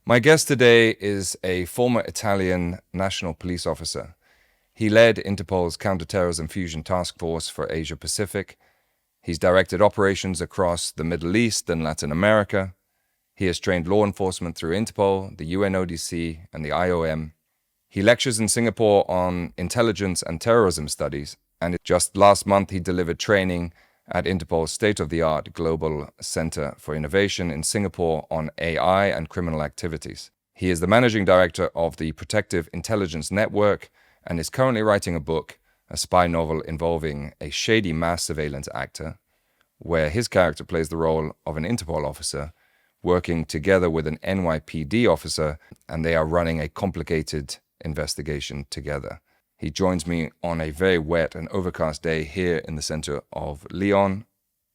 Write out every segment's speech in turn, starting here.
My guest today is a former Italian national police officer. He led Interpol's Counter-Terrorism Fusion Task Force for Asia Pacific. He's directed operations across the Middle East and Latin America. He has trained law enforcement through Interpol, the UNODC, and the IOM. He lectures in Singapore on intelligence and terrorism studies, and just last month he delivered training at Interpol's state-of-the-art Global Center for Innovation in Singapore on AI and criminal activities. He is the managing director of the Protective Intelligence Network and is currently writing a book, a spy novel involving a shady mass surveillance actor, where his character plays the role of an Interpol officer working together with an NYPD officer, and they are running a complicated investigation together. He joins me on a very wet and overcast day here in the center of Lyon.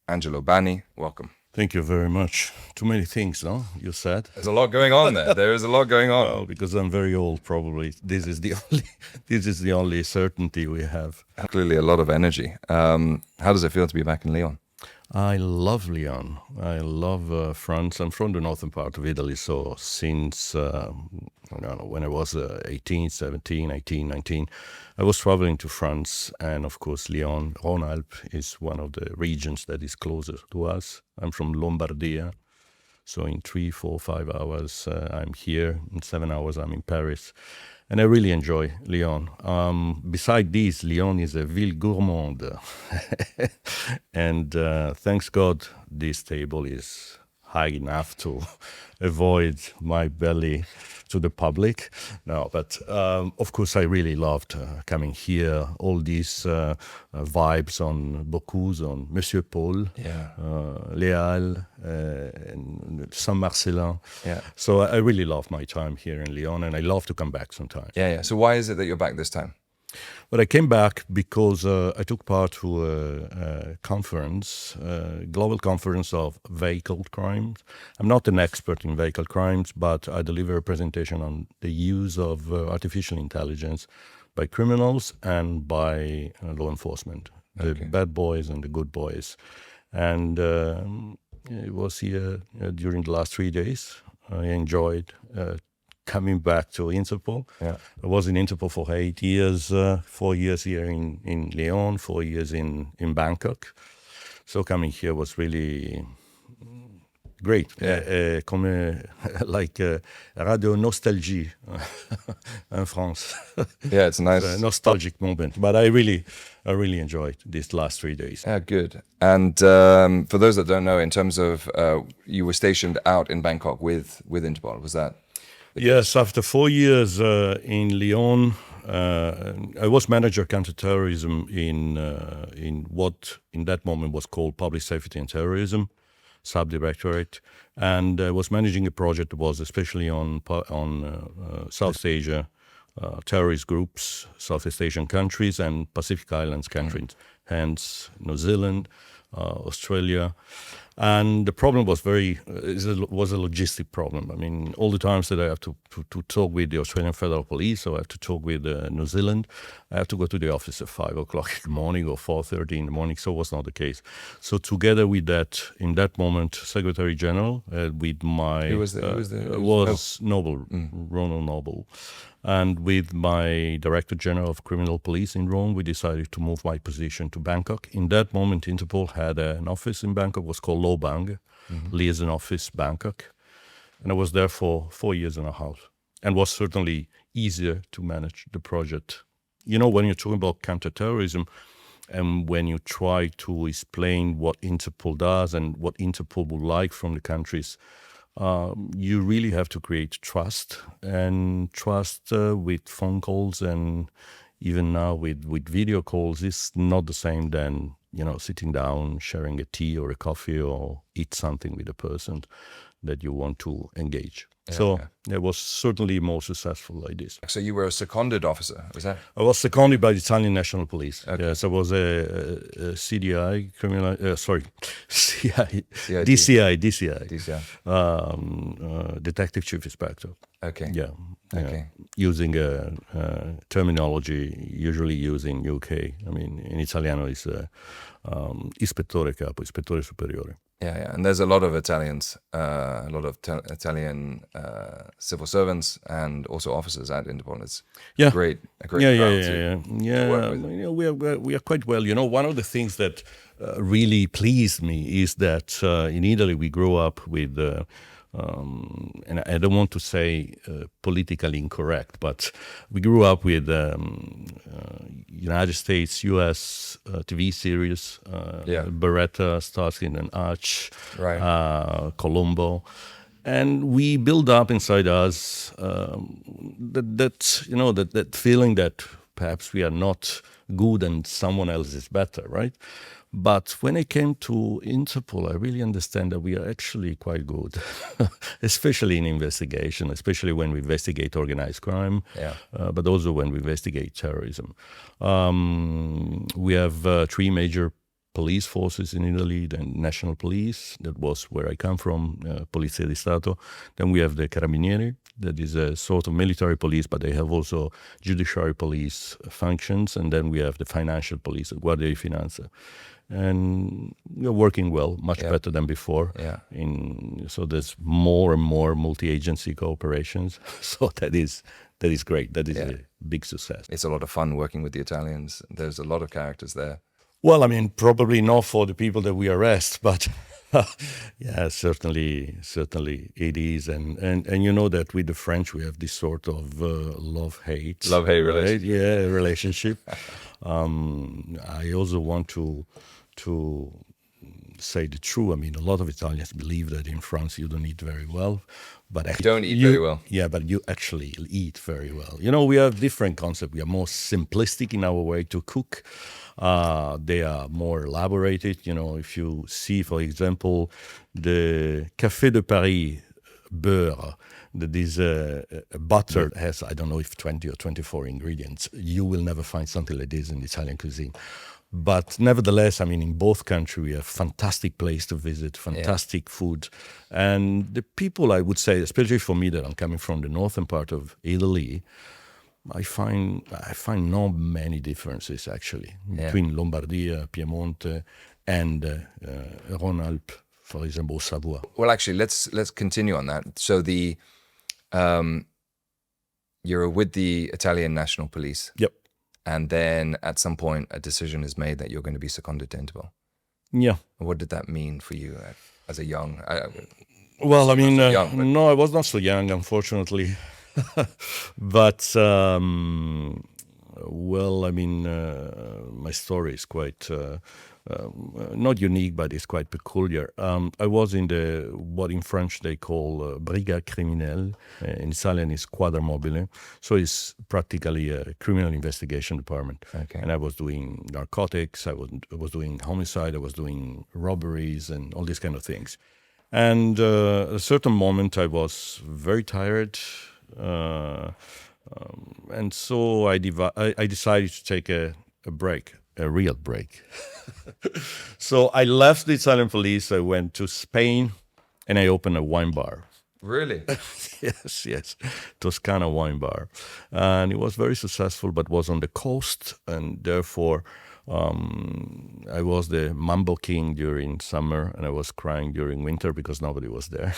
Angelo Bani, welcome. Thank you very much. Too many things, no? You said. There's a lot going on there. There is a lot going on. Well, because I'm very old, probably. This is the only certainty we have. Clearly a lot of energy. How does it feel to be back in Lyon? I love Lyon. I love France. I'm from the northern part of Italy, so since when I was 18, 17, 18, 19, I was traveling to France, and of course Lyon, Rhône-Alpes is one of the regions that is closer to us. I'm from Lombardia, so in 3, 4, 5 hours I'm here, in 7 hours I'm in Paris. And I really enjoy Lyon. Beside this, Lyon is a ville gourmande. And thanks God, this table is high enough to avoid my belly to the public. No, but of course I really loved coming here. All these vibes on Bocuse, on Monsieur Paul, Les Halles, and Saint-Marcellin. Yeah. So I really love my time here in Lyon, and I love to come back sometimes. Yeah. So why is it that you're back this time? But I came back because I took part to a conference, global conference of vehicle crimes. I'm not an expert in vehicle crimes, but I deliver a presentation on the use of artificial intelligence by criminals and by law enforcement, the bad boys and the good boys. And it was here during the last 3 days. I enjoyed coming back to Interpol. Yeah. I was in Interpol for 8 years, 4 years here in Lyon, 4 years in Bangkok. So coming here was really great. Yeah. Like Radio Nostalgie in France. Yeah, it's nice. A nostalgic moment. But I really enjoyed these last 3 days. Yeah, good. And for those that don't know, in terms of you were stationed out in Bangkok with Interpol, was that? Yes, after 4 years in Lyon, I was manager counter-terrorism in what in that moment was called Public Safety and Terrorism, Subdirectorate, and I was managing a project that was especially on South Asia, terrorist groups, Southeast Asian countries, and Pacific Islands countries, hence New Zealand, Australia. And the problem was was a logistic problem. I mean, all the times that I have to talk with the Australian Federal Police, or I have to talk with New Zealand, I have to go to the office at 5 o'clock in the morning or 4:30 in the morning. So it was not the case. So together with that, in that moment, Secretary General with my was Noble, Ronald Noble. And with my Director General of Criminal Police in Rome, we decided to move my position to Bangkok. In that moment, Interpol had an office in Bangkok, was called Lobang, Liaison Office Bangkok. And I was there for 4 years and a half, and was certainly easier to manage the project. You know, when you're talking about counterterrorism, and when you try to explain what Interpol does and what Interpol would like from the countries, you really have to create trust, and trust with phone calls, and even now with video calls is not the same than, sitting down, sharing a tea or a coffee, or eat something with a person that you want to engage. It was certainly more successful like this. So you were a seconded officer, was that? I was seconded by the Italian National Police. Okay. Yes, I was a CDI, DCI, Detective Chief Inspector. Okay. Yeah. Okay. Using terminology usually used in UK. I mean, in Italiano is Ispettore Capo, Ispettore Superiore. Yeah. And there's a lot of Italians, a lot of Italian civil servants and also officers at Interpol. It's Yeah. a great Yeah, crowd yeah. to work with. You know, we are quite well. You know, one of the things that really pleased me is that in Italy we grew up with, and I don't want to say politically incorrect, but we grew up with United States, U.S. TV series, Beretta, Starsky and Hutch, Right. Columbo. And we build up inside us that feeling that perhaps we are not good and someone else is better, right? But when I came to Interpol, I really understand that we are actually quite good, especially in investigation, especially when we investigate organized crime, but also when we investigate terrorism. We have three major police forces in Italy, the National Police, that was where I come from, Polizia di Stato. Then we have the Carabinieri, that is a sort of military police, but they have also judiciary police functions. And then we have the financial police, Guardia di Finanza. And we're working well, much better than before. Yeah. So there's more and more multi-agency cooperations. So that is great. That is a big success. It's a lot of fun working with the Italians. There's a lot of characters there. Well, I mean, probably not for the people that we arrest, but yeah, certainly it is. And you know that with the French, we have this sort of love-hate. Love-hate right? relationship. Yeah, relationship. I also want to say the truth. I mean, a lot of Italians believe that in France you don't eat very well. But You don't eat very well. Yeah, but you actually eat very well. You know, we have different concepts. We are more simplistic in our way to cook. They are more elaborated. You know, if you see, for example, the Café de Paris beurre, that is a butter that has, I don't know if 20 or 24 ingredients. You will never find something like this in Italian cuisine. But nevertheless, I mean, in both countries, we have fantastic place to visit, fantastic food. And the people, I would say, especially for me that I'm coming from the northern part of Italy, I find not many differences actually between Lombardia, Piemonte, and Rhône-Alpes, for example, Savoie. Well, actually, let's continue on that. So you're with the Italian National Police. Yep. And then at some point, a decision is made that you're going to be seconded to Interpol. Yeah. What did that mean for you as a young? Well, I mean, no, I was not so young, unfortunately. But, well, I mean, my story is quite, not unique, but it's quite peculiar. I was in what in French they call brigade criminelle. In Italian is squadra mobile. So it's practically a criminal investigation department. Okay. And I was doing narcotics, I was doing homicide, I was doing robberies and all these kind of things. And at a certain moment I was very tired. And so I decided to take a break, a real break. So I left the Italian police, I went to Spain, and I opened a wine bar. Really? Yes, Toscana wine bar. And it was very successful, but was on the coast, and therefore I was the Mambo King during summer, and I was crying during winter because nobody was there.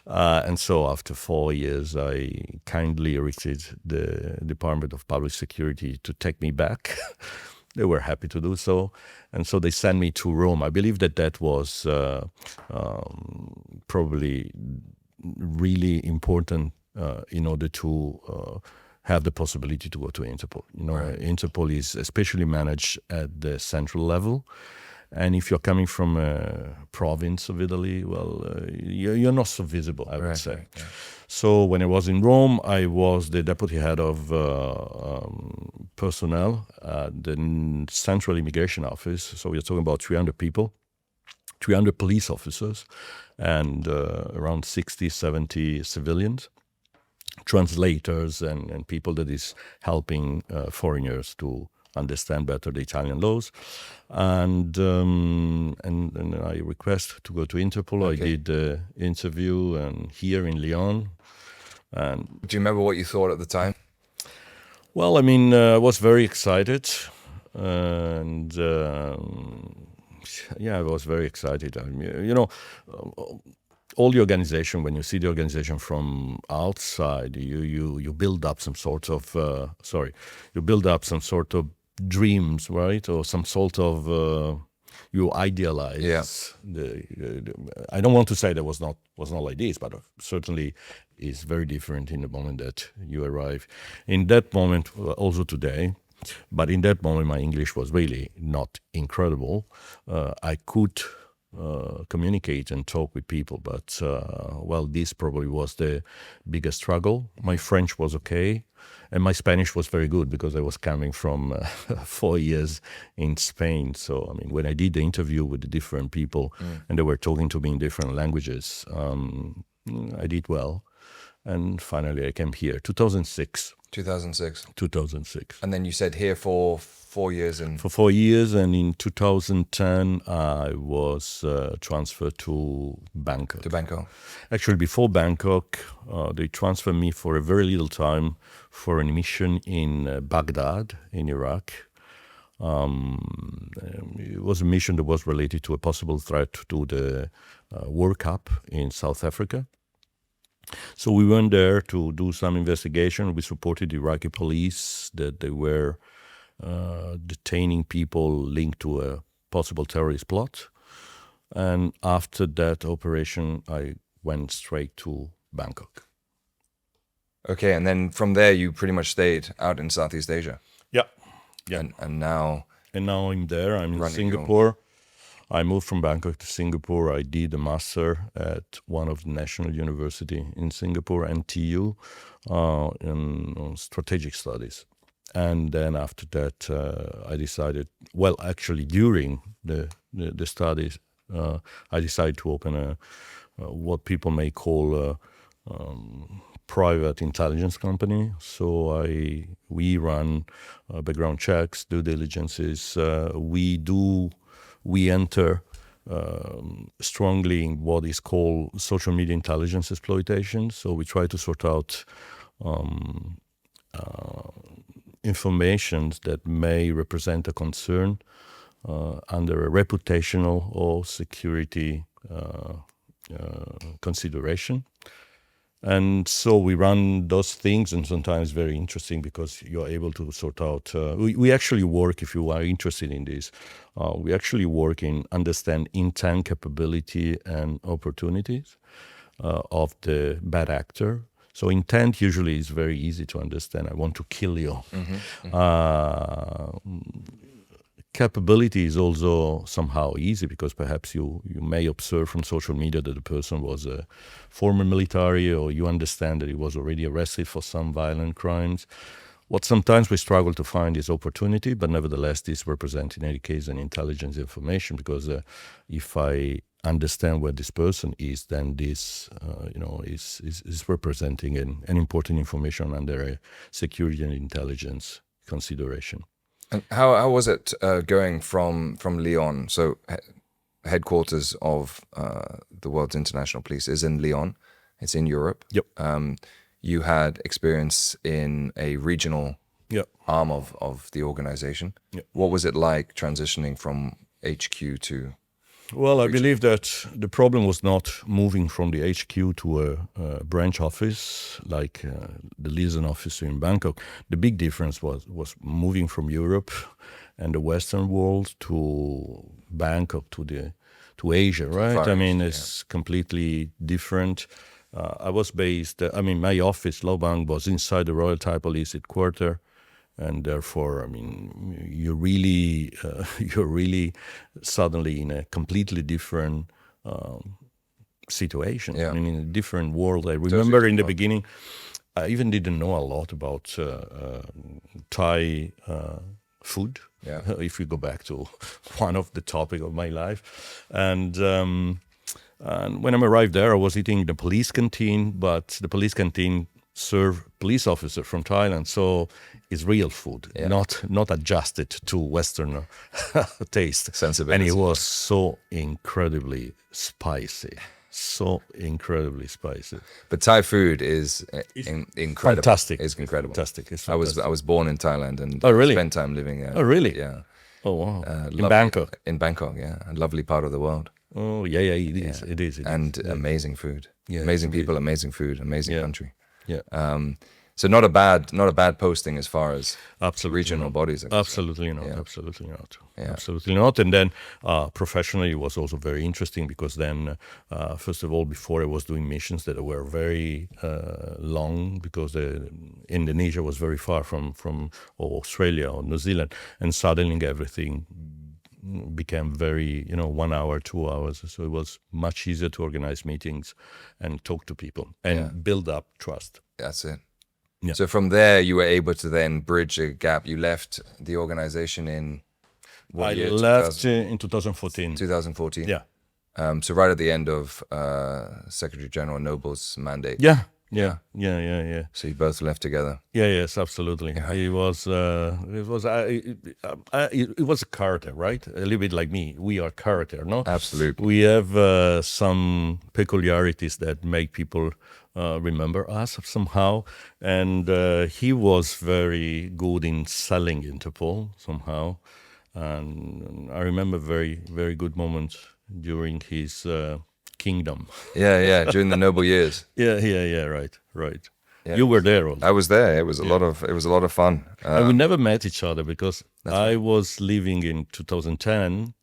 And so after 4 years, I kindly requested the Department of Public Security to take me back. They were happy to do so. And so they sent me to Rome. I believe that was probably really important in order to have the possibility to go to Interpol. You know, right. Interpol is especially managed at the central level. And if you're coming from a province of Italy, well, you're not so visible, I would say. Right, yeah. So when I was in Rome, I was the deputy head of personnel at the Central Immigration Office. So we're talking about 300 people, 300 police officers, and around 60, 70 civilians, translators, and people that is helping foreigners to understand better the Italian laws, and I request to go to Interpol. Okay. I did the interview and here in Lyon. And do you remember what you thought at the time? Well, I mean, I was very excited, and Yeah, I was very excited. I mean, you know, all the organization, when you see the organization from outside, you build up some sort of you build up some sort of dreams, right, or some sort of you idealize. Yeah. I don't want to say that was not like this, but certainly is very different in the moment that you arrive. In that moment, also today. But in that moment, my English was really not incredible. I could communicate and talk with people, but well, this probably was the biggest struggle. My French was okay, and my Spanish was very good because I was coming from 4 years in Spain. So, I mean, when I did the interview with the different people and they were talking to me in different languages, I did well. And finally, I came here, 2006. 2006. 2006. And then you said here for 4 years and... For 4 years, and in 2010, I was transferred to Bangkok. To Bangkok. Actually, before Bangkok, they transferred me for a very little time for a mission in Baghdad, in Iraq. It was a mission that was related to a possible threat to the World Cup in South Africa. So we went there to do some investigation. We supported the Iraqi police that they were detaining people linked to a possible terrorist plot. And after that operation, I went straight to Bangkok. Okay, and then from there you pretty much stayed out in Southeast Asia. Yeah. Yeah. And now... And now I'm there. I'm in running Singapore. I moved from Bangkok to Singapore. I did a master at one of the national university in Singapore, NTU, in strategic studies. And then after that, I decided, well, actually during the studies, I decided to open a what people may call a private intelligence company. So we run background checks, due diligences. We enter strongly in what is called social media intelligence exploitation. So we try to sort out information that may represent a concern under a reputational or security consideration. And so we run those things, and sometimes very interesting because you're able to sort out. We actually work, if you are interested in this, we actually work in understand intent, capability, and opportunities of the bad actor. So intent usually is very easy to understand. I want to kill you. Capability is also somehow easy because perhaps you may observe from social media that the person was a former military, or you understand that he was already arrested for some violent crimes. What sometimes we struggle to find is opportunity, but nevertheless this represents in any case an intelligence information, because if I understand where this person is, then this is representing an important information under a security and intelligence consideration. And how was it going from Lyon? So headquarters of the world's international police is in Lyon. It's in Europe. Yep. You had experience in a regional arm of the organization. Yep. What was it like transitioning from HQ to... Well, I believe that the problem was not moving from the HQ to a branch office like the liaison office in Bangkok. The big difference was moving from Europe and the Western world to Bangkok, to Asia, right? I mean, it's completely different. I was based, my office, Lobang, was inside the Royal Thai Police headquarters. And therefore, I mean, you're really suddenly in a completely different situation. Yeah. I mean, in a different world. I remember in the beginning, I even didn't know a lot about Thai food. Yeah. If we go back to one of the topic of my life, and when I arrived there, I was eating in the police canteen, but the police canteen serve police officer from Thailand, so it's real food, not adjusted to Western taste. Sensibility. And it was so incredibly spicy. But Thai food is incredible. Fantastic. It's incredible. Fantastic. It's fantastic. I was born in Thailand and really? spent time living there. Oh, really? Yeah. Oh, wow. In lovely- Bangkok. In Bangkok, yeah, a lovely part of the world. Oh, yeah, it is. It is. And amazing food, Yeah, amazing indeed. people, amazing food, amazing country. Yeah. So not a bad posting as far as Absolutely regional not. bodies are concerned. Absolutely not. Yeah. Absolutely not. Yeah. Absolutely not. And then professionally, it was also very interesting because then, first of all, before I was doing missions that were very long because Indonesia was very far from Australia or New Zealand, and suddenly everything became very, 1 hour, 2 hours. So it was much easier to organize meetings and talk to people and build up trust. That's it. Yeah. So from there, you were able to then bridge a gap. You left the organization in what I year? left in 2014. 2014. Yeah. So right at the end of Secretary General Noble's mandate. Yeah. So you both left together. Yes, absolutely. It was a character, right? A little bit like me. We are character, no? Absolutely. We have some peculiarities that make people remember us somehow. And he was very good in selling Interpol somehow. And I remember very, very good moments during his kingdom. Yeah. During the Noble years. Yeah. Right. Yeah. You were there also. I was there. It was a lot of fun. And we never met each other because I was leaving in 2010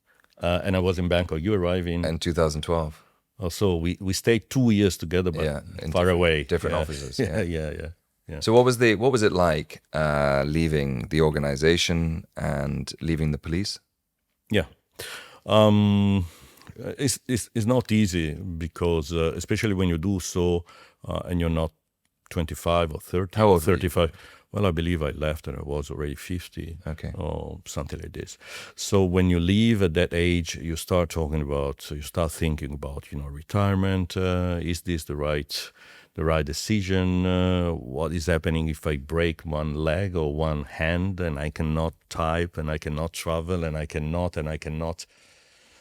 and I was in Bangkok. You arrived in 2012. So we stayed 2 years together, but in far away. different offices. Yeah. So what was it like leaving the organization and leaving the police? Yeah. It's not easy because especially when you do so and you're not 25 or 30. How old were you? 35. Well, I believe I left and I was already 50 or something like this. So when you leave at that age, you start thinking about, retirement. Is this the right decision? What is happening if I break one leg or one hand and I cannot type and I cannot travel and I cannot.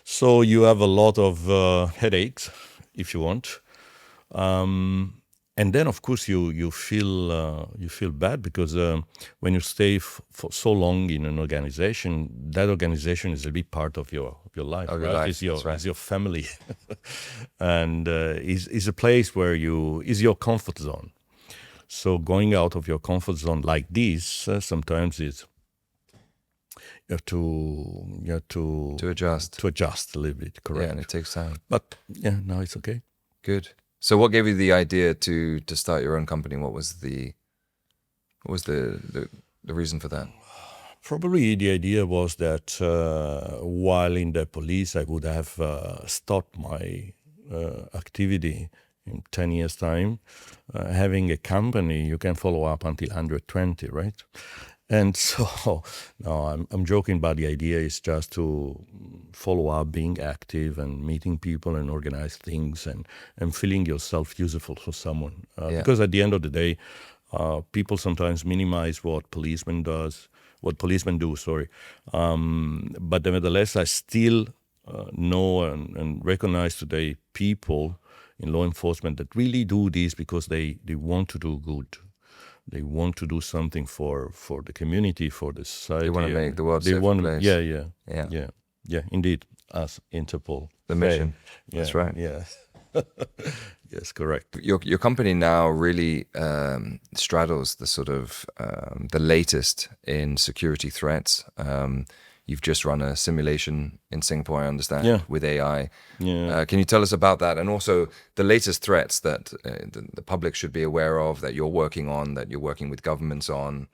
So you have a lot of headaches, if you want. And then, of course, you feel bad because when you stay for so long in an organization, that organization is a big part of your life. Of your right? life, It's your family, and is a place where is your comfort zone. So going out of your comfort zone like this sometimes is you have to adjust a little bit. Correct. Yeah, and it takes time. But now it's okay. Good. So what gave you the idea to start your own company? What was the reason for that? Probably the idea was that while in the police, I would have stopped my activity in 10 years' time. Having a company, you can follow up until 120, right? And so, no, I'm joking, but the idea is just to follow up, being active and meeting people and organize things and feeling yourself useful for someone. Because at the end of the day, people sometimes minimize what policemen do, but nevertheless, I still know and recognize today people in law enforcement that really do this because they want to do good. They want to do something for the community, for the society. They want to make the world a safer place. Yeah, indeed, as Interpol. The mission. Yeah, that's right. Yeah. Yes, correct. Your company now really straddles the sort of the latest in security threats. You've just run a simulation in Singapore, I understand, with AI. Yeah. Can you tell us about that? And also the latest threats that the public should be aware of, that you're working on, that you're working with governments on?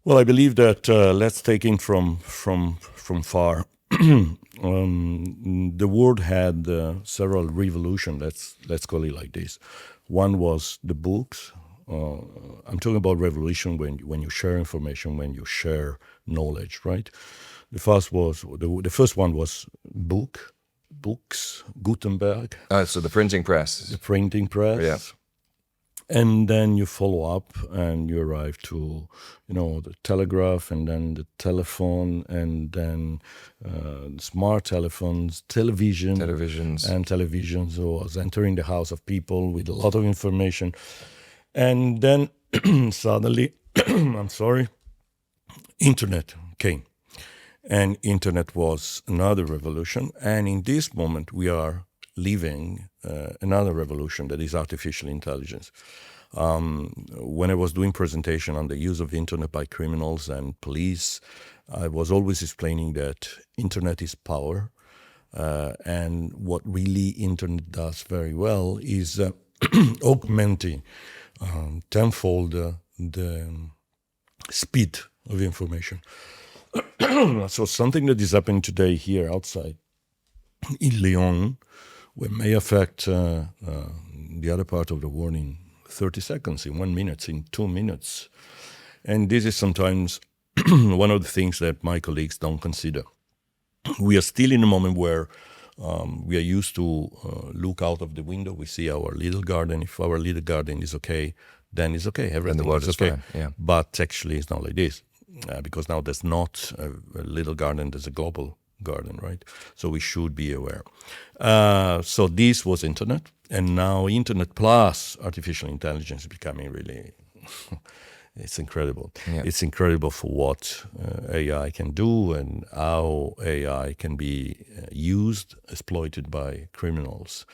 Well, I believe that let's take it from far. The world had several revolutions, let's call it like this. One was the books. I'm talking about revolution when you share information, when you share knowledge, right? The first one was books, Gutenberg. So the printing press. The printing press. Yeah. And then you follow up and you arrive to, the telegraph and then the telephone and then smart telephones, televisions. And television. So I was entering the house of people with a lot of information. And then suddenly, internet came. and internet was another revolution. And in this moment, we are living another revolution, that is artificial intelligence. When I was doing presentation on the use of internet by criminals and police, I was always explaining that internet is power, and what really internet does very well is augmenting tenfold the speed of information. So something that is happening today here outside in Lyon, may affect the other part of the world in 30 seconds, in 1 minute, in 2 minutes. And this is sometimes one of the things that my colleagues don't consider. We are still in a moment where we are used to look out of the window, we see our little garden. If our little garden is okay, then it's okay, everything the world is okay. fine. Yeah. But actually it's not like this, because now there's not a little garden, there's a global garden, right? So we should be aware. So this was internet, and now internet plus artificial intelligence is becoming really, it's incredible. Yeah. It's incredible for what AI can do and how AI can be used, exploited by criminals.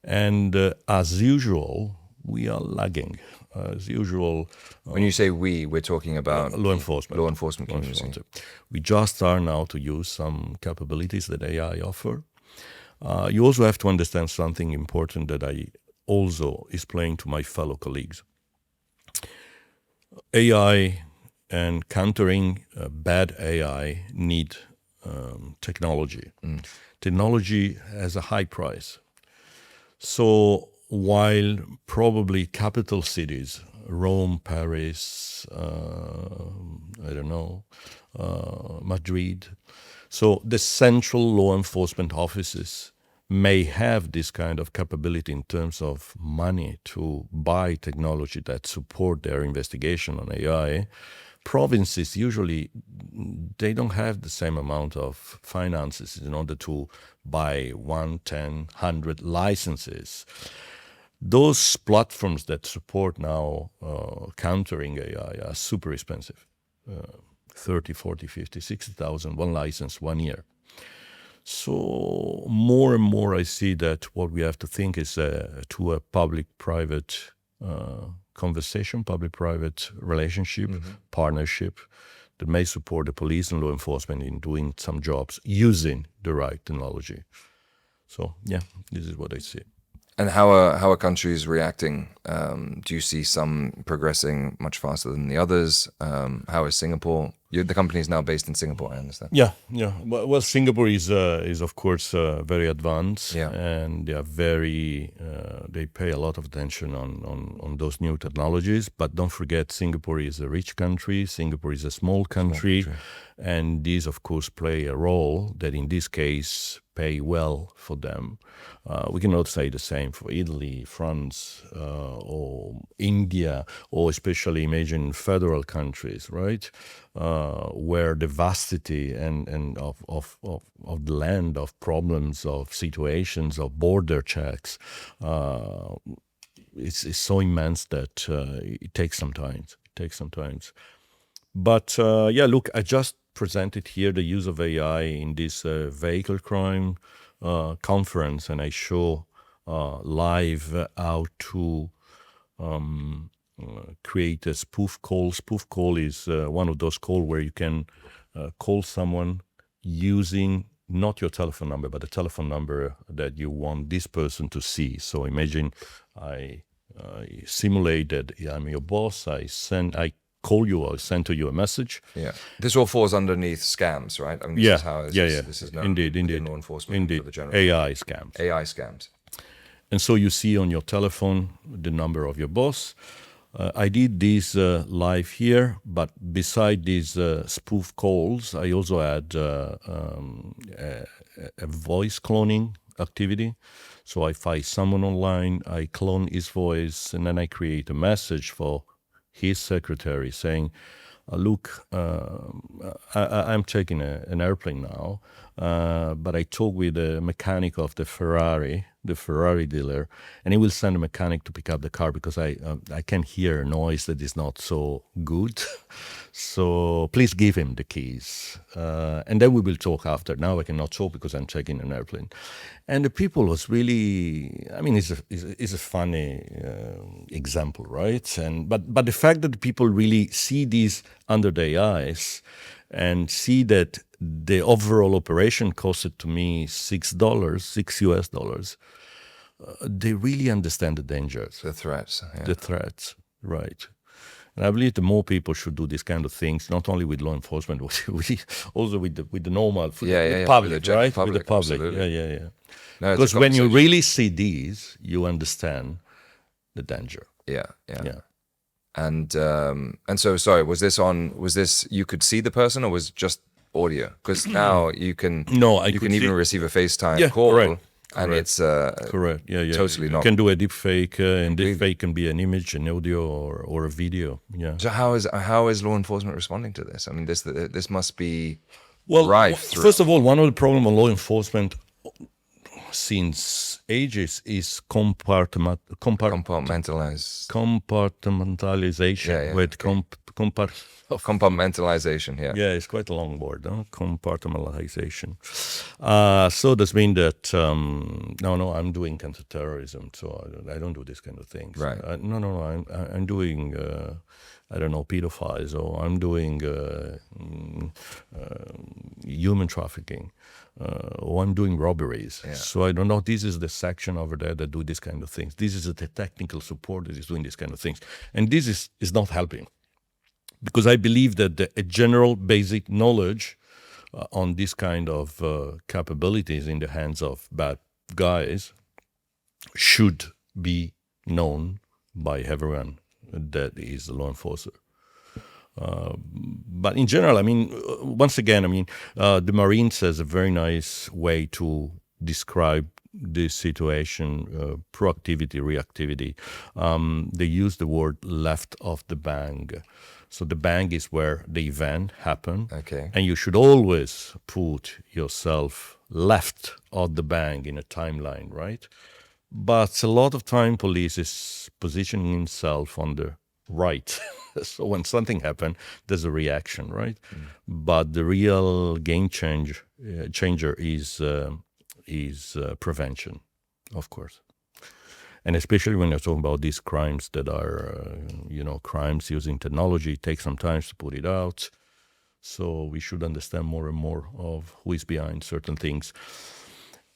And as usual, we are lagging. As usual. When you say we, we're talking about law enforcement. Law enforcement community. We just start now to use some capabilities that AI offer. You also have to understand something important that I also explain to my fellow colleagues. AI and countering bad AI need technology. Technology has a high price. So while probably capital cities, Rome, Paris, Madrid, so the central law enforcement offices may have this kind of capability in terms of money to buy technology that support their investigation on AI. Provinces usually, they don't have the same amount of finances in order to buy 1, 10, 100 licenses. Those platforms that support now countering AI are super expensive. 30, 40, 50, 60,000, one license, 1 year. So more and more I see that what we have to think is to a public-private conversation, public-private relationship, partnership that may support the police and law enforcement in doing some jobs using the right technology. So yeah, this is what I see. And how are countries reacting? Do you see some progressing much faster than the others? How is Singapore? The company is now based in Singapore, I understand. Yeah. Well, Singapore is of course very advanced, Yeah. and they are very. They pay a lot of attention on those new technologies. But don't forget, Singapore is a rich country. Singapore is a small country. And these, of course, play a role that in this case pay well for them. We cannot say the same for Italy, France, or India, or especially imagine federal countries, right? Where the vastity and of the land, of problems, of situations, of border checks, it's so immense that it takes some time. But look, I just presented here the use of AI in this vehicle crime conference, and I show live how to create a spoof call. Spoof call is one of those calls where you can call someone using not your telephone number, but the telephone number that you want this person to see. So imagine I simulate that I'm your boss. I call you or send to you a message. Yeah, this all falls underneath scams, right? I mean, this is how this is known indeed. law enforcement for the general AI scams. AI scams. And so you see on your telephone the number of your boss. I did this live here, but beside these spoof calls, I also had a voice cloning activity. So if I someone online, I clone his voice, and then I create a message for his secretary saying, look, I'm taking an airplane now, but I talked with the mechanic of the Ferrari the Ferrari dealer, and he will send a mechanic to pick up the car because I can hear a noise that is not so good. So please give him the keys, and then we will talk after. Now I cannot talk because I'm taking an airplane. And the people was really, I mean, it's a funny example, right? But the fact that the people really see these under their eyes and see that the overall operation costed to me $6 US, they really understand the dangers, The threats. Yeah. the threats, right? And I believe the more people should do these kind of things, not only with law enforcement, but also with the normal public, with the right? public, with the public, absolutely. yeah. No, it's a Because when you conversation. really see these, you understand the danger. Yeah. Yeah. And so, sorry, was this you could see the person, or was it just audio? Because now you can I you could can even see- receive a FaceTime Yeah, call, correct. and it's Correct. Yeah. totally you not. can do a deepfake, and deepfake can be an image, an audio, or a video. Yeah. So how is law enforcement responding to this? I mean, this must be Well, rife through. first of all, one of the problems of law enforcement since ages is Compartmentalized. compartmentalization. Yeah, With Compartmentalization. Yeah. yeah, it's quite a long word, huh? Compartmentalization. So does mean that no, I'm doing counter-terrorism, so I don't do this kind of things. Right. No, I'm doing I don't know, pedophiles, or I'm doing human trafficking, or I'm doing robberies. Yeah. So I don't know. This is the section over there that do this kind of things. This is the technical support that is doing this kind of things, and this is not helping. Because I believe that a general basic knowledge on this kind of capabilities in the hands of bad guys should be known by everyone that is a law enforcer. But in general, I mean, once again, I mean, the Marines has a very nice way to describe this situation, proactivity, reactivity. They use the word left of the bang. So the bang is where the event happened. Okay. And you should always put yourself left of the bang in a timeline, right? But a lot of time police is positioning himself on the right. So when something happened, there's a reaction, right? But the real game changer is prevention, of course. And especially when you're talking about these crimes that are, crimes using technology, it takes some time to put it out. So we should understand more and more of who is behind certain things.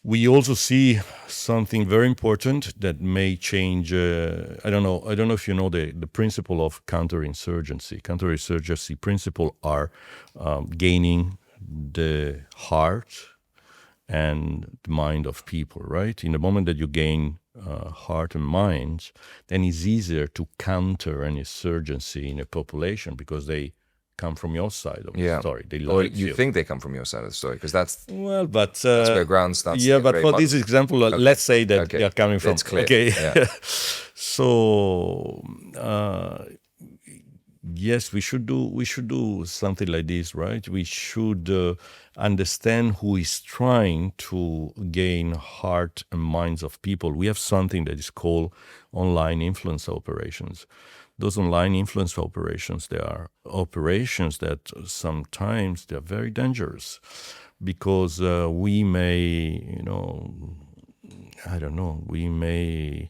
We also see something very important that may change. I don't know if you know the principle of counterinsurgency. Counterinsurgency principle are gaining the heart and the mind of people, right? In the moment that you gain heart and minds, then it's easier to counter an insurgency in a population because they come from your side of the story. They Or like you think they come from your side of the story, because that's where ground starts. to yeah, get but very for mud- this example, let's say that they are coming from. It's clear. Okay, Yeah. so yes, we should do something like this, right? We should understand who is trying to gain heart and minds of people. We have something that is called online influence operations. Those online influence operations, they are operations that sometimes they're very dangerous because we may, we may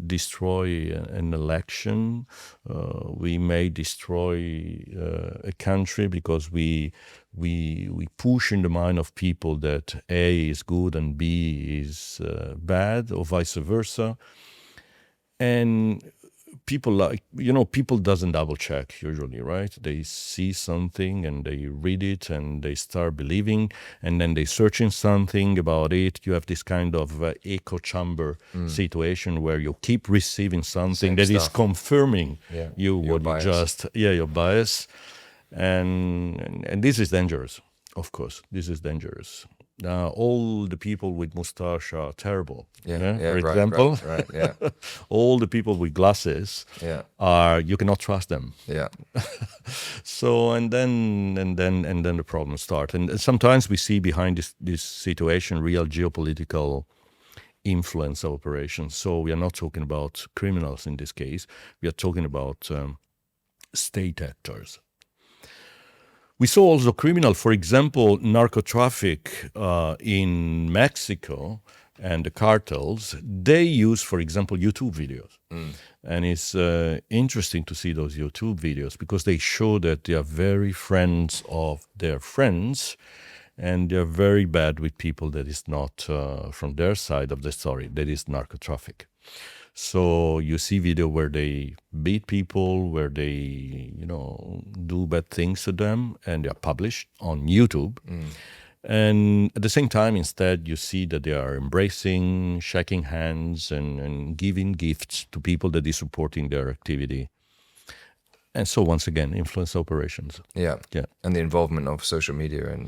destroy an election. We may destroy a country because we push in the mind of people that A is good and B is bad, or vice versa. And people doesn't double check usually, right? They see something and they read it and they start believing, and then they searching something about it. You have this kind of echo chamber situation where you keep receiving something that is confirming your bias, and this is dangerous. Of course, this is dangerous. All the people with mustache are terrible. For example, right. all the people with glasses are, you cannot trust them. Yeah. So and then the problems start. And sometimes we see behind this situation real geopolitical influence operations. So we are not talking about criminals in this case. We are talking about state actors. We saw also criminal, for example, narco traffic in Mexico and the cartels. They use, for example, YouTube videos. And it's interesting to see those YouTube videos because they show that they are very friends of their friends, and they're very bad with people that is not from their side of the story, that is narco traffic. So you see video where they beat people, where they, do bad things to them, and they are published on YouTube. And at the same time, instead, you see that they are embracing, shaking hands, and giving gifts to people that is supporting their activity. And so once again, influence operations. Yeah. And the involvement of social media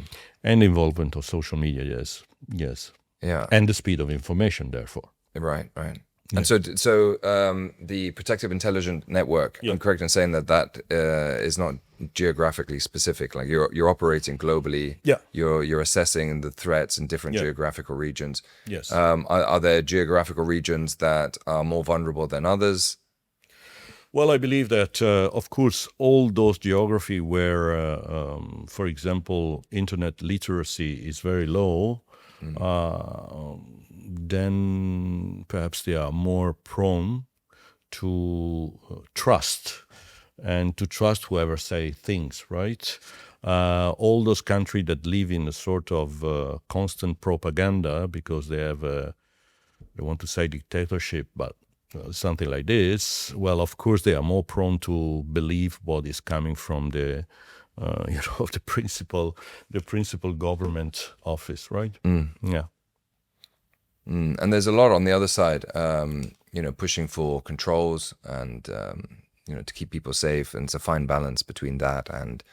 and involvement of social media, yes. Yeah. And the speed of information, therefore. Right. And so the Protective Intelligence Network, I'm correct in saying that is not geographically specific. Like you're operating globally. Yeah. You're assessing the threats in different geographical regions. Yes. Are there geographical regions that are more vulnerable than others? Well, I believe that, of course, all those geography where, for example, internet literacy is very low, then perhaps they are more prone to trust and to trust whoever say things, right? All those countries that live in a sort of constant propaganda because they have they want to say dictatorship, but something like this, well, of course, they are more prone to believe what is coming from the the principal government office, right? Yeah. And there's a lot on the other side, pushing for controls and, to keep people safe, and it's a fine balance between that and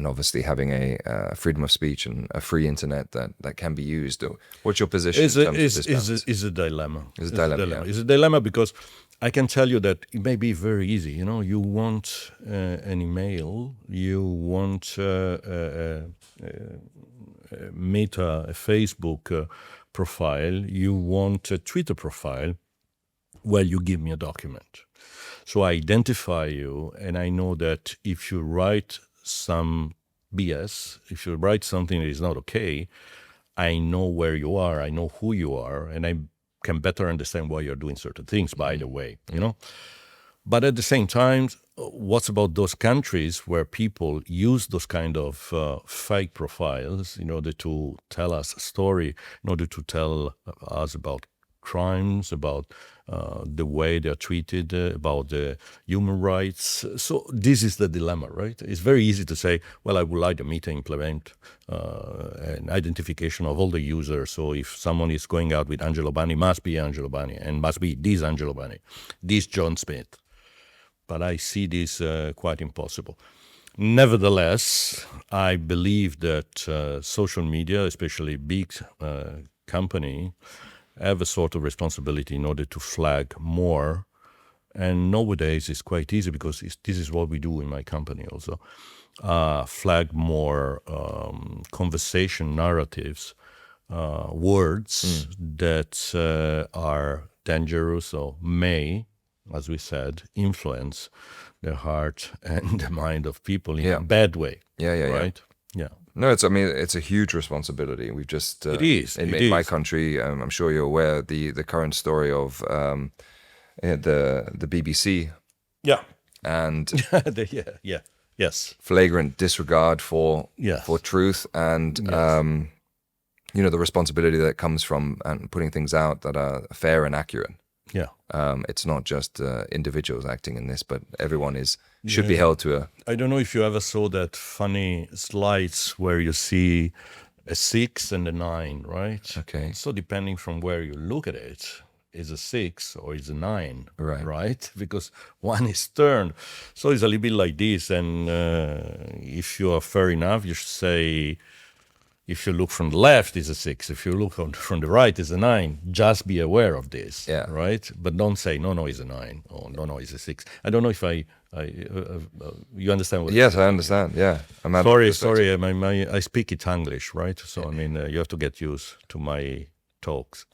obviously having a freedom of speech and a free internet that can be used. What's your position? Is a dilemma. It's a dilemma. It's a dilemma because I can tell you that it may be very easy. You want an email, you want Meta, a Facebook profile, you want a Twitter profile. Well, you give me a document. So I identify you, and I know that if you write some BS, if you write something that is not okay, I know where you are, I know who you are, and I can better understand why you're doing certain things, by the way, But at the same time, what's about those countries where people use those kind of fake profiles in order to tell us a story, in order to tell us about crimes, about the way they are treated, about the human rights. So this is the dilemma, right? It's very easy to say, well, I would like me to implement an identification of all the users. So if someone is going out with Angelo Bani, must be Angelo Bani, and must be this Angelo Bani, this John Smith. But I see this quite impossible. Nevertheless, I believe that social media, especially big company, have a sort of responsibility in order to flag more. And nowadays it's quite easy because this is what we do in my company also. Flag more conversation narratives, words that are dangerous or may, as we said, influence the heart and the mind of people in a bad way. Right? Yeah. No, it's a huge responsibility. We've just it is in my country. I'm sure you're aware the current story of the BBC. Yeah. And yes. Flagrant disregard for truth and the responsibility that comes from putting things out that are fair and accurate. Yeah. It's not just individuals acting in this, but everyone should be held to a... I don't know if you ever saw that funny slides where you see a 6 and a 9, right? Okay. So depending from where you look at it, is a 6 or is a 9, right? Because one is turned. So it's a little bit like this. And if you are fair enough, you should say, if you look from the left, it's a 6. If you look from the right, it's a 9. Just be aware of this, right? But don't say, no, it's a 9. Or no, it's a 6. I don't know if you understand what... Yes, I understand, yeah. Sorry, I speak English, right? So, you have to get used to my talks.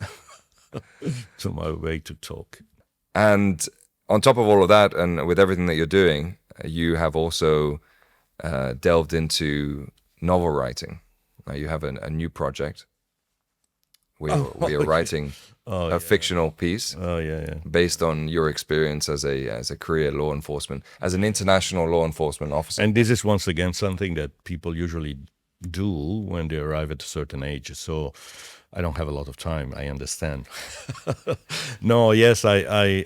to my way to talk. And on top of all of that, and with everything that you're doing, you have also delved into novel writing. You have a new project where you're writing a fictional piece based on your experience as a career law enforcement, as an international law enforcement officer. And this is once again something that people usually do when they arrive at a certain age. So I don't have a lot of time, I understand. No, yes, I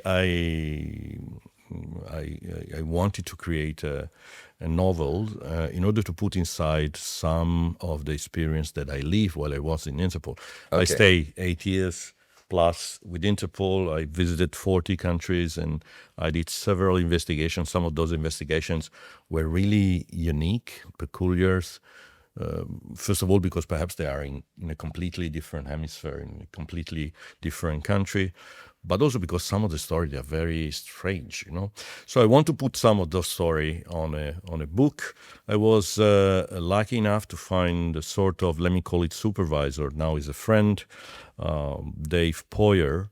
wanted to create a novel in order to put inside some of the experience that I lived while I was in Interpol. Okay. I stayed 8 years plus with Interpol. I visited 40 countries and I did several investigations. Some of those investigations were really unique, peculiar. First of all, because perhaps they are in a completely different hemisphere, in a completely different country, but also because some of the stories are very strange, you know. So I want to put some of those story on a book. I was lucky enough to find a sort of, let me call it supervisor, now is a friend, Dave Poyer.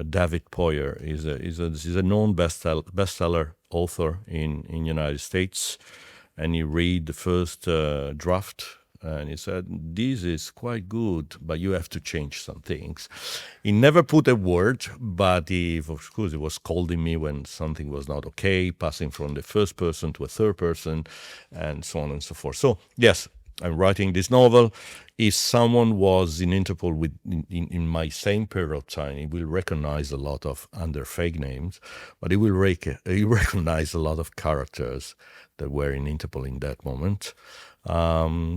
David Poyer is a known bestseller author in United States. And he read the first draft, and he said, "This is quite good, but you have to change some things." He never put a word, but of course, he was scolding me when something was not okay, passing from the first person to a third person, and so on and so forth. So, yes, I'm writing this novel. If someone was in Interpol in my same period of time, he will recognize a lot of under fake names, but he will recognize a lot of characters that were in Interpol in that moment.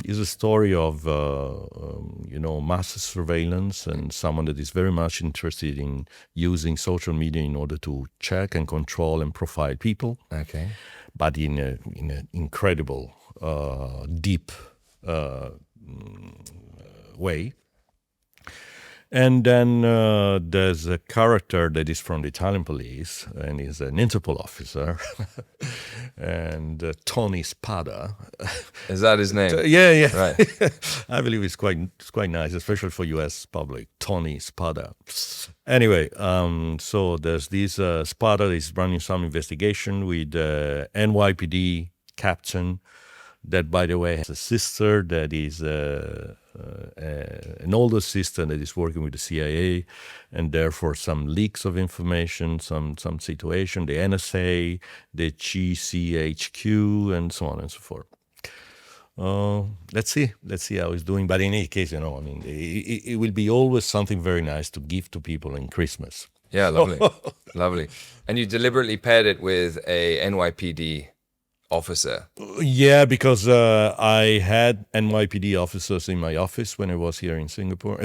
It's a story of mass surveillance and someone that is very much interested in using social media in order to check and control and profile people. Okay, but in an incredible, deep way. And then there's a character that is from the Italian police and is an Interpol officer, and Tony Spada. Is that his name? Yeah. Right. I believe it's quite nice, especially for U.S. public. Tony Spada. Anyway, so there's this Spada is running some investigation with NYPD captain. That, by the way, has a sister that is an older sister that is working with the CIA, and therefore some leaks of information, some situation, the NSA, the GCHQ, and so on and so forth. Let's see how it's doing. But in any case, I mean, it will be always something very nice to give to people in Christmas. Yeah, lovely, lovely. And you deliberately paired it with a NYPD officer. Yeah, because I had NYPD officers in my office when I was here in Singapore.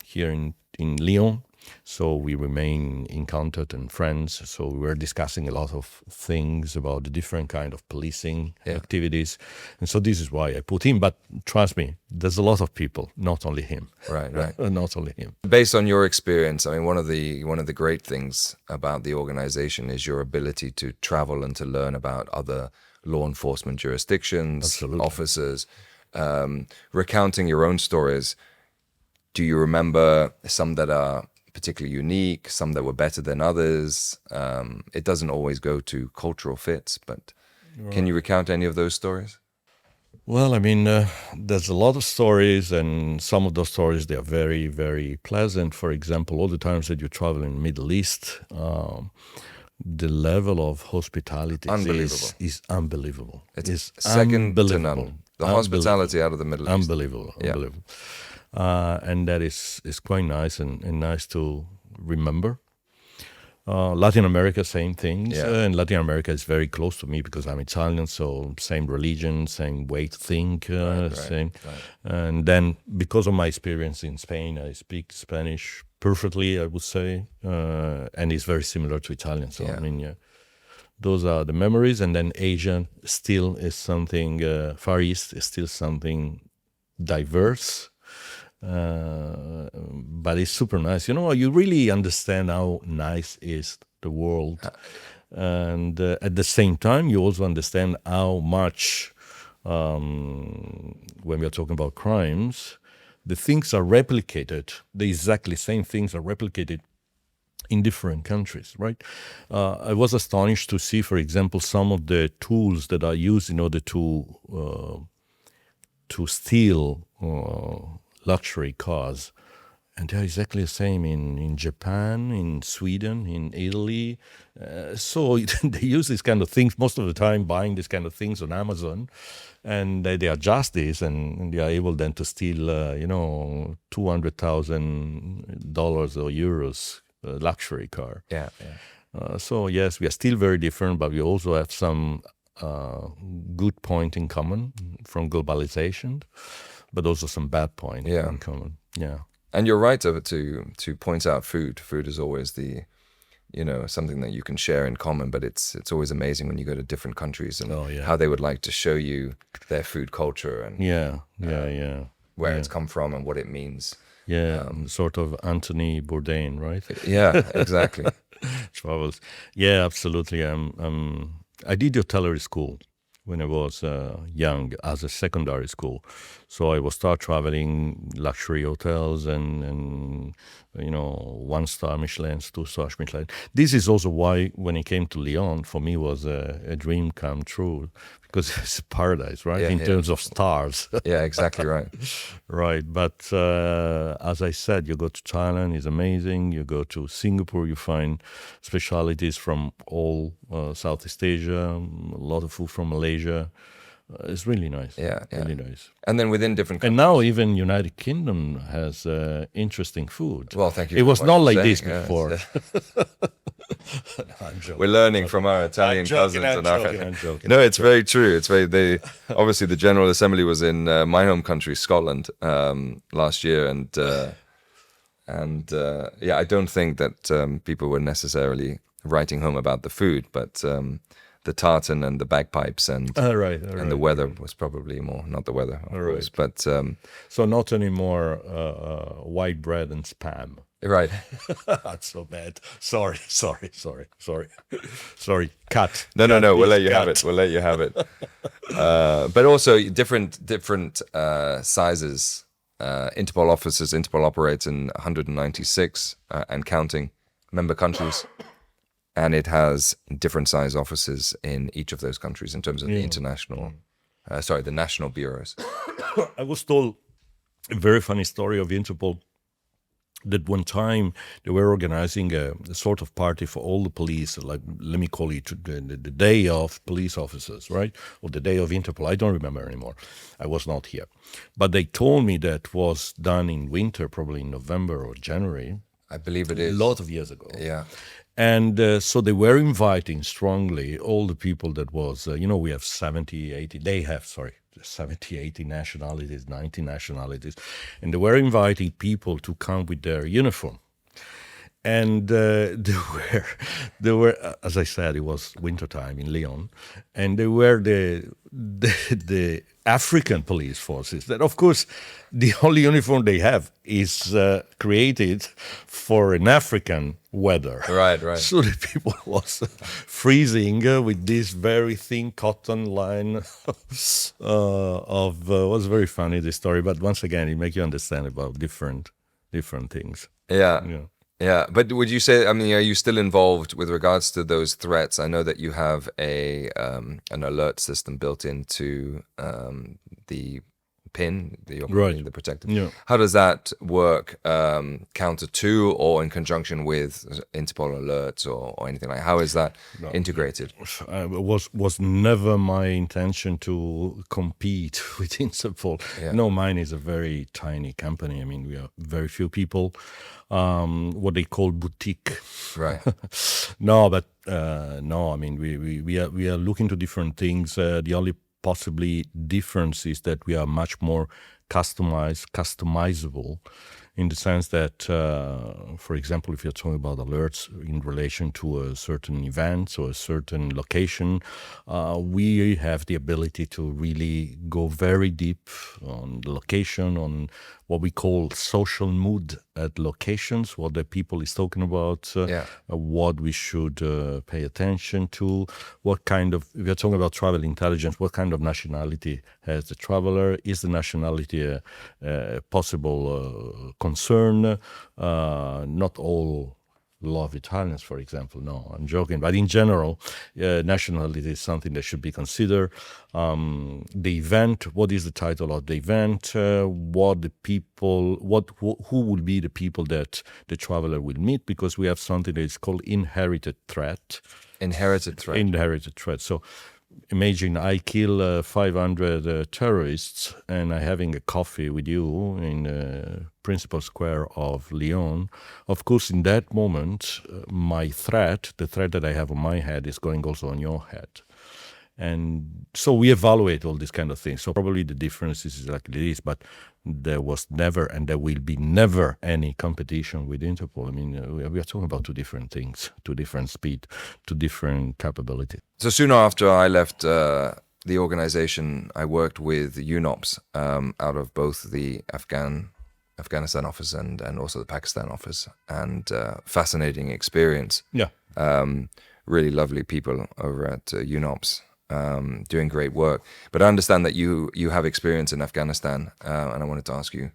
Here in Lyon. So we remain in contact and friends. So we were discussing a lot of things about the different kind of policing activities. And so this is why I put him. But trust me, there's a lot of people, not only him. Right. Not only him. Based on your experience, I mean, one of the great things about the organization is your ability to travel and to learn about other law enforcement jurisdictions, Absolutely. officers, recounting your own stories. Do you remember some that are particularly unique, some that were better than others? It doesn't always go to cultural fits, but can you recount any of those stories? Well, I mean, there's a lot of stories, and some of those stories, they are very, very pleasant. For example, all the times that you travel in the Middle East, the level of hospitality is unbelievable. It's second to none. The hospitality out of the Middle East. Unbelievable. And that is quite nice and nice to remember. Latin America, same things. And Latin America is very close to me because I'm Italian, so same religion, same way to think, same. Right. And then because of my experience in Spain, I speak Spanish perfectly, I would say, and it's very similar to Italian. So I mean, those are the memories. And then Asia still is something. Far East is still something diverse. But it's super nice. You really understand how nice is the world. And at the same time, you also understand how much, when we are talking about crimes, the things are replicated, the exactly same things are replicated in different countries, right? I was astonished to see, for example, some of the tools that are used in order to steal luxury cars. And they're exactly the same in Japan, in Sweden, in Italy. So they use these kind of things most of the time, buying these kind of things on Amazon. And they adjust this, and they are able then to steal, $200,000 or euros luxury car. Yeah. So yes, we are still very different, but we also have some good point in common from globalization, but also some bad point in common. Yeah. And you're right to point out food. Food is always something that you can share in common, but it's always amazing when you go to different countries and how they would like to show you their food culture and where it's come from and what it means. Yeah, sort of Anthony Bourdain, right? Yeah, exactly. Travels. Yeah, absolutely. I did hotellerie school when I was young as a secondary school. So I was start traveling luxury hotels and 1-star Michelins, 2-star Michelin. This is also why when it came to Lyon, for me was a dream come true, because it's a paradise, right? In terms of stars. Yeah, exactly right. Right. But as I said, you go to Thailand, it's amazing. You go to Singapore, you find specialities from all Southeast Asia, a lot of food from Malaysia. It's really nice. Yeah. Really nice. And then within different countries. And now even United Kingdom has interesting food. Well, thank you. It was not like this before. I'm joking. We're learning from our Italian cousins. I'm joking. No, it's very true. It's very. Obviously, the General Assembly was in my home country, Scotland, last year, and I don't think that people were necessarily writing home about the food, but the tartan and the bagpipes and the weather was probably more, not the weather, of course, but so not anymore white bread and spam. Right. That's so bad. Sorry. Cut. No. We'll let you have it. But also different sizes. Interpol officers. Interpol operates in 196 and counting member countries, and it has different size offices in each of those countries in terms of the international. The national bureaus. I was told a very funny story of Interpol. That one time they were organizing a sort of party for all the police, like, let me call it the day of police officers, right? Or the day of Interpol. I don't remember anymore. I was not here. But they told me that was done in winter, probably in November or January. I believe it is. A lot of years ago. Yeah. And so they were inviting strongly all the people that was, we have 70, 80, they have, 70, 80 nationalities, 90 nationalities. And they were inviting people to come with their uniform. And they were, as I said, it was wintertime in Lyon, and they were the African police forces. That, of course, the only uniform they have is created for an African weather. Right. So the people was freezing with this very thin cotton line was very funny, this story. But once again, it makes you understand about different things. Yeah, but would you say, are you still involved with regards to those threats? I know that you have an alert system built into the PIN, the protected. Yeah. How does that work counter to or in conjunction with Interpol alerts or anything like that? How is that integrated? It was never my intention to compete with Interpol. Yeah. No, mine is a very tiny company. We are very few people. What they call boutique. Right. We are looking to different things. The only possibly difference is that we are much more customizable, in the sense that, for example, if you're talking about alerts in relation to a certain event or a certain location, we have the ability to really go very deep on the location, on what we call social mood at locations, what the people is talking about, what we should pay attention to, what kind of, if you're talking about travel intelligence, what kind of nationality has the traveler? Is the nationality a possible concern? Not all love Italians, for example. No, I'm joking. But in general, nationality is something that should be considered. The event, what is the title of the event? What the people, who will be the people that the traveler will meet? Because we have something that is called inherited threat. Inherited threat. Inherited threat. So imagine I kill 500 terrorists and I'm having a coffee with you in principal square of Lyon. Of course, in that moment, my threat, the threat that I have on my head is going also on your head. And so we evaluate all these kind of things. So probably the difference is like this, but there was never and there will be never any competition with Interpol. I mean, we are talking about two different things, two different speed, two different capability. So soon after I left the organization, I worked with UNOPS out of both the Afghanistan office and also the Pakistan office, and fascinating experience. Yeah. Really lovely people over at UNOPS. Doing great work, but I understand that you have experience in Afghanistan, and I wanted to ask you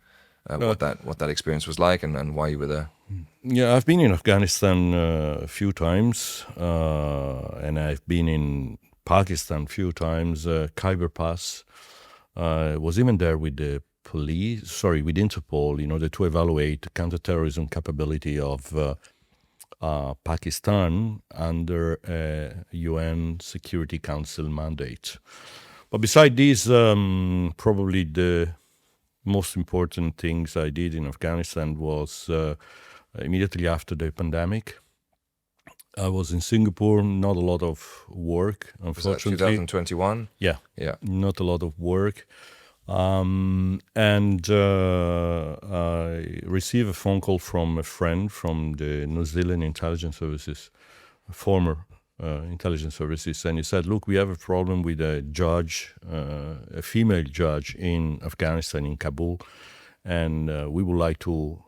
what that experience was like and why you were there. Yeah, I've been in Afghanistan a few times, and I've been in Pakistan a few times. Khyber Pass, was even there with the with Interpol, in order to evaluate the counter-terrorism capability of Pakistan under a UN Security Council mandate. But beside these, probably the most important things I did in Afghanistan was immediately after the pandemic. I was in Singapore, not a lot of work, unfortunately. Was that 2021? Yeah, not a lot of work. And I received a phone call from a friend from the New Zealand intelligence services, former intelligence services, and he said, look, we have a problem with a judge, a female judge in Afghanistan, in Kabul, and we would like to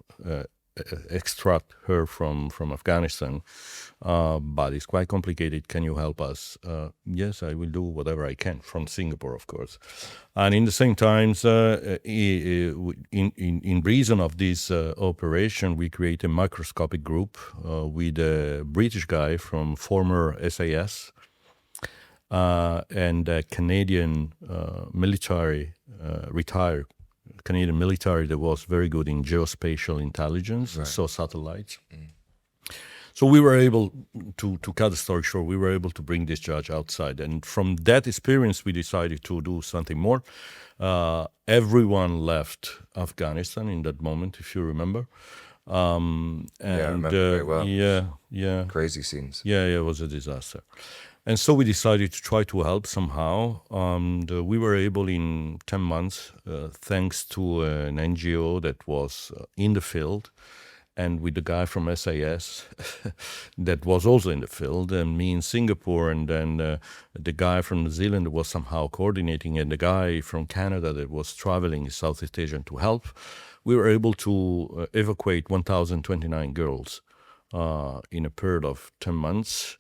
extract her from Afghanistan, but it's quite complicated. Can you help us? Yes, I will do whatever I can, from Singapore, of course. And in the same times, in reason of this operation, we create a microscopic group with a British guy from former SAS and a Canadian military, retired Canadian military that was very good in geospatial intelligence, so satellites. So we were able to cut the story short, we were able to bring this judge outside. And from that experience, we decided to do something more. Everyone left Afghanistan in that moment, if you remember. I remember very well. Yeah. Crazy scenes. Yeah, it was a disaster. And so we decided to try to help somehow. We were able in 10 months, thanks to an NGO that was in the field, and with the guy from SAS that was also in the field, and me in Singapore, and then the guy from New Zealand was somehow coordinating, and the guy from Canada that was traveling in Southeast Asia to help. We were able to evacuate 1,029 girls in a period of 10 months.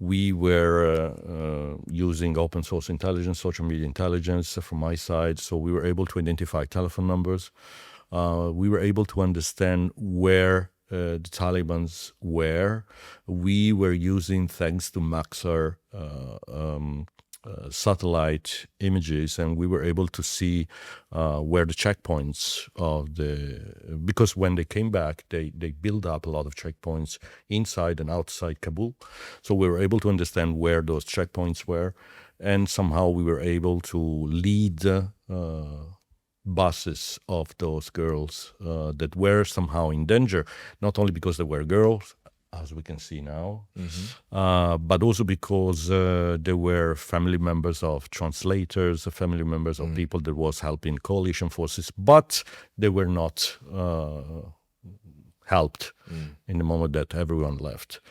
We were using open source intelligence, social media intelligence from my side, so we were able to identify telephone numbers. We were able to understand where the Taliban's were. We were using, thanks to Maxar, satellite images, and we were able to see where the checkpoints of because when they came back, they built up a lot of checkpoints inside and outside Kabul. So we were able to understand where those checkpoints were, and somehow we were able to lead buses of those girls that were somehow in danger, not only because they were girls, as we can see now, but also because there were family members of translators, family members of people that was helping coalition forces, but they were not helped in the moment that everyone left.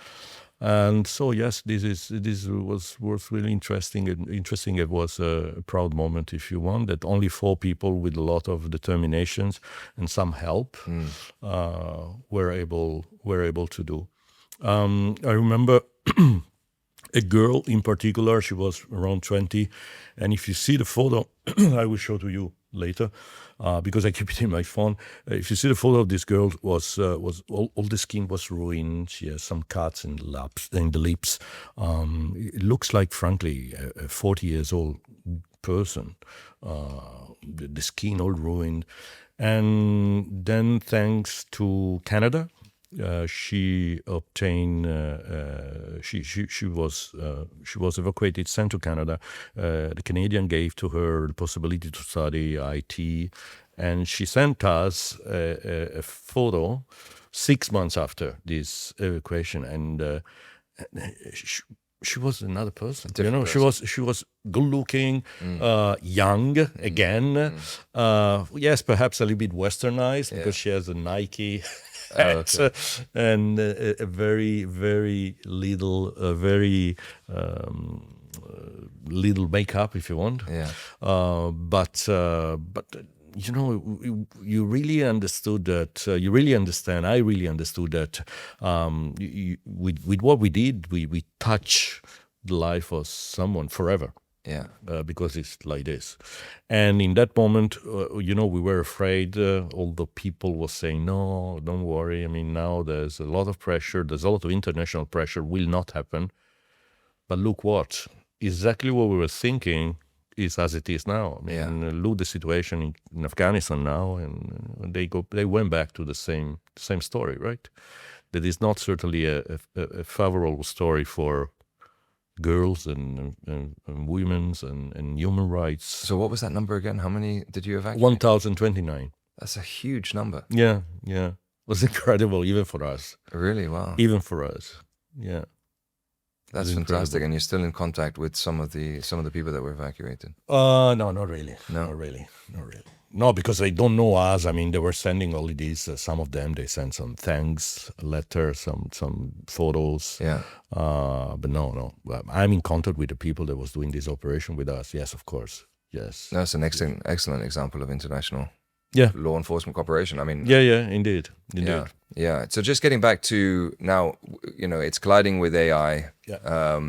And so yes, this was really interesting. Interesting. It was a proud moment, if you want, that only 4 people with a lot of determinations and some help were able to do. I remember a girl in particular. She was around 20, and if you see the photo, I will show to you later, because I keep it in my phone. If you see the photo of this girl, was all the skin was ruined. She has some cuts in the lips. It looks like, frankly, a 40 years old person. The skin all ruined, and then thanks to Canada, she obtained. She was evacuated, sent to Canada. The Canadian gave to her the possibility to study IT, and she sent us a photo 6 months after this evacuation, and she was another person. She was good looking, young again. Yes, perhaps a little bit westernized because she has a Nike. And a very, very little, little makeup, if you want. Yeah. But you really understood that. You really understand. I really understood that. With what we did, we touch the life of someone forever. Yeah. Because it's like this. And in that moment, we were afraid. All the people were saying, no, don't worry. I mean, now there's a lot of pressure. There's a lot of international pressure. Will not happen. But look what. Exactly what we were thinking is as it is now. I mean, look the situation in Afghanistan now, and they went back to the same story, right? That is not certainly a favorable story for girls and women's and human rights. So what was that number again? How many did you evacuate? 1,029. That's a huge number. Yeah. It was incredible, even for us. Really? Wow. Even for us. Yeah. That's fantastic. And you're still in contact with some of the people that were evacuated? No, not really. No? Not really. No, because they don't know us. I mean, they were sending all these. Some of them, they sent some thanks letters, some photos. Yeah. But no. I'm in contact with the people that was doing this operation with us. Yes, of course. Yes. That's an excellent example of international law enforcement cooperation. I mean. Yeah, indeed. Yeah. So just getting back to now, it's colliding with AI. Yeah.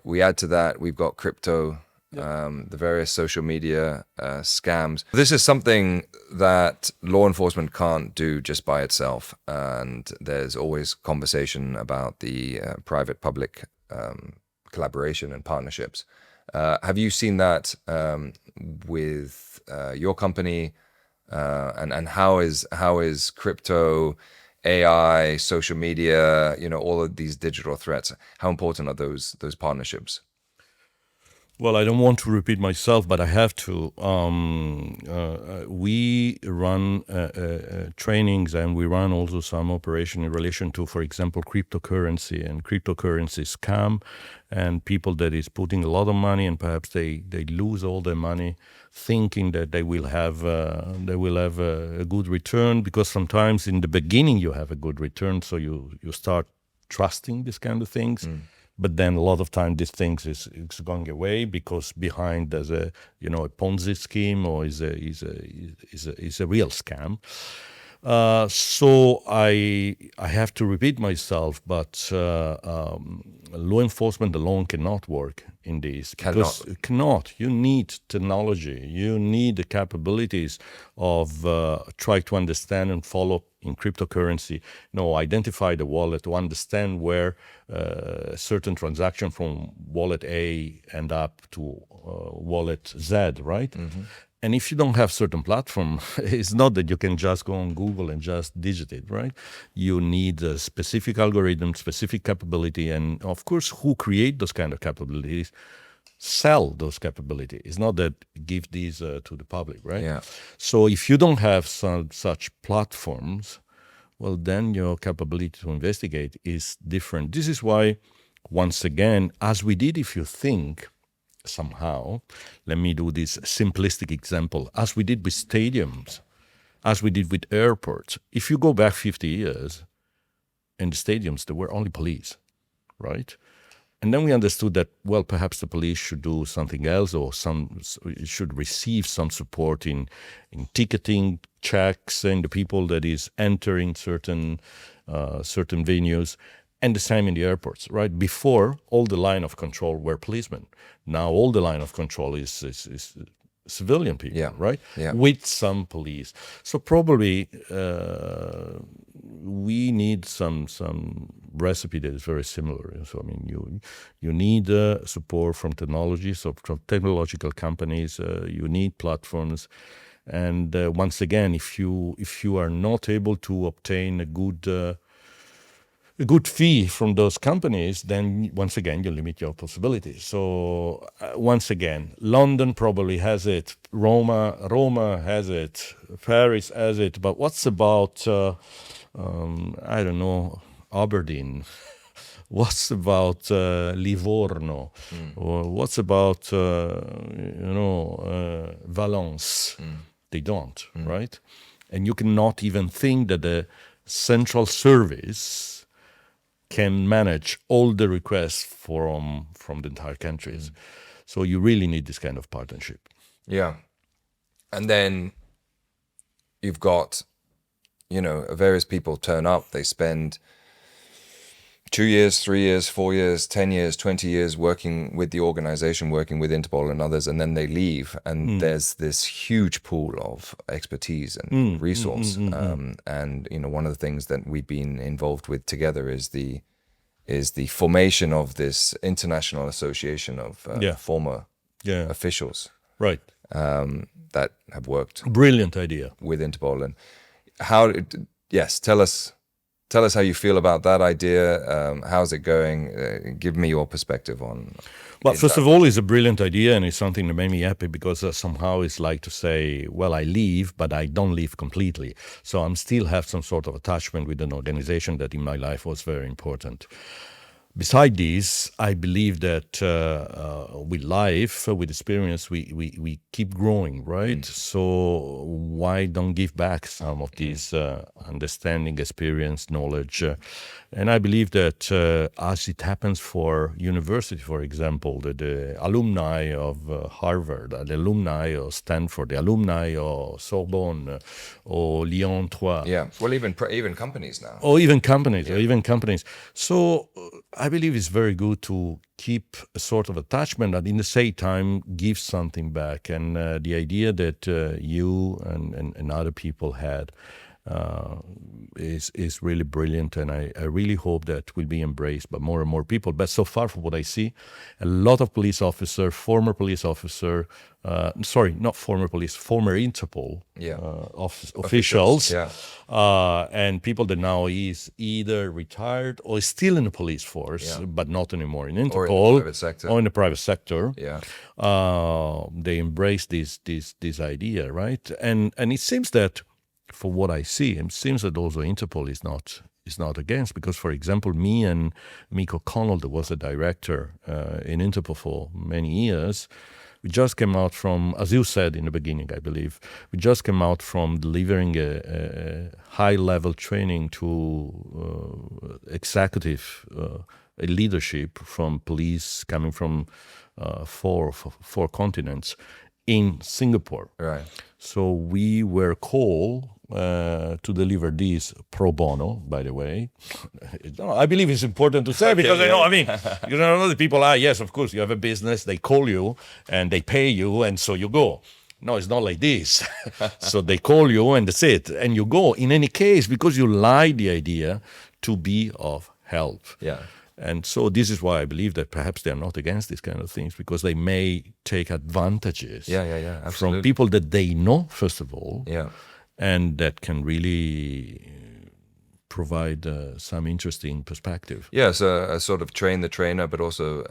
We add to that, we've got crypto. The various social media scams. This is something that law enforcement can't do just by itself, and there's always conversation about the private-public collaboration and partnerships. Have you seen that with your company, and how is crypto, AI, social media, all of these digital threats? How important are those partnerships? Well, I don't want to repeat myself, but I have to. We run trainings, and we run also some operation in relation to, for example, cryptocurrency and cryptocurrency scam, and people that is putting a lot of money, and perhaps they lose all their money, thinking that they will have a good return, because sometimes in the beginning you have a good return, so you start trusting these kind of things. But then a lot of time these things is going away, because behind there's a Ponzi scheme, or is a real scam. So I have to repeat myself, but law enforcement alone cannot work in this. Cannot. You need technology. You need the capabilities of try to understand and follow in cryptocurrency. Identify the wallet, to understand where a certain transaction from wallet A end up to wallet Z, right? Mm-hmm. And if you don't have certain platform, it's not that you can just go on Google and just digit it, right? You need a specific algorithm, specific capability, and of course, who create those kind of capabilities sell those capabilities. It's not that give these to the public, right? Yeah. So if you don't have such platforms, well, then your capability to investigate is different. This is why, once again, as we did, if you think, somehow, let me do this simplistic example, as we did with stadiums, as we did with airports. If you go back 50 years, in the stadiums, there were only police. right? And then we understood that, well, perhaps the police should do something else, or should receive some support in ticketing checks and the people that is entering certain venues, and the same in the airports, right? Before, all the line of control were policemen. Now all the line of control is civilian people, right? Yeah. With some police. So probably we need some recipe that is very similar. So I mean, you need support from technology, so from technological companies. You need platforms, and once again, if you are not able to obtain a good fee from those companies, then once again you limit your possibilities. So once again, London probably has it, Roma has it, Paris has it, but what's about I don't know, Aberdeen? What's about Livorno? Or what's about Valence? They don't, right? And you cannot even think that the central service can manage all the requests from the entire countries. So you really need this kind of partnership. Yeah. And then you've got, various people turn up, they spend 2 years, 3 years, 4 years, 10 years, 20 years working with the organization, working with Interpol and others, and then they leave. And there's this huge pool of expertise and resource. And, one of the things that we've been involved with together is the formation of this international association of former officials. Right. That have worked. Brilliant idea. With Interpol. And tell us how you feel about that idea. How's it going? Give me your perspective on. Well, first of all, it's a brilliant idea, and it's something that made me happy because somehow it's like to say, well, I leave, but I don't leave completely. So I'm still have some sort of attachment with an organization that in my life was very important. Beside this, I believe that with life, with experience, we keep growing, right? So why don't give back some of this understanding, experience, knowledge? And I believe that as it happens for university, for example, the alumni of Harvard, the alumni of Stanford, the alumni of Sorbonne, or Lyon 3. Yeah, well, even companies now. Or even companies, So I believe it's very good to keep a sort of attachment and in the same time give something back. And the idea that you and other people had is really brilliant, and I really hope that will be embraced by more and more people. But so far, from what I see, a lot of police officer, former police officer, former Interpol officials, and people that now is either retired or is still in the police force, but not anymore in Interpol or in the private sector. They embrace this idea, right? And it seems that, for what I see, it seems that also Interpol is not against, because, for example, me and Mick O'Connell, that was a director in Interpol for many years, we just came out from, as you said in the beginning, I believe, we just came out from delivering a high-level training to executive leadership from police coming from four continents in Singapore. Right. So we were called to deliver this pro bono, by the way. I believe it's important to say, because the people are, yes, of course, you have a business, they call you and they pay you, and so you go. No, it's not like this. So they call you and that's it. And you go, in any case, because you like the idea to be of help. Yeah. And so this is why I believe that perhaps they're not against these kind of things, because they may take advantages from people that they know, first of all, and that can really provide some interesting perspective. Yeah, so a sort of train the trainer, but also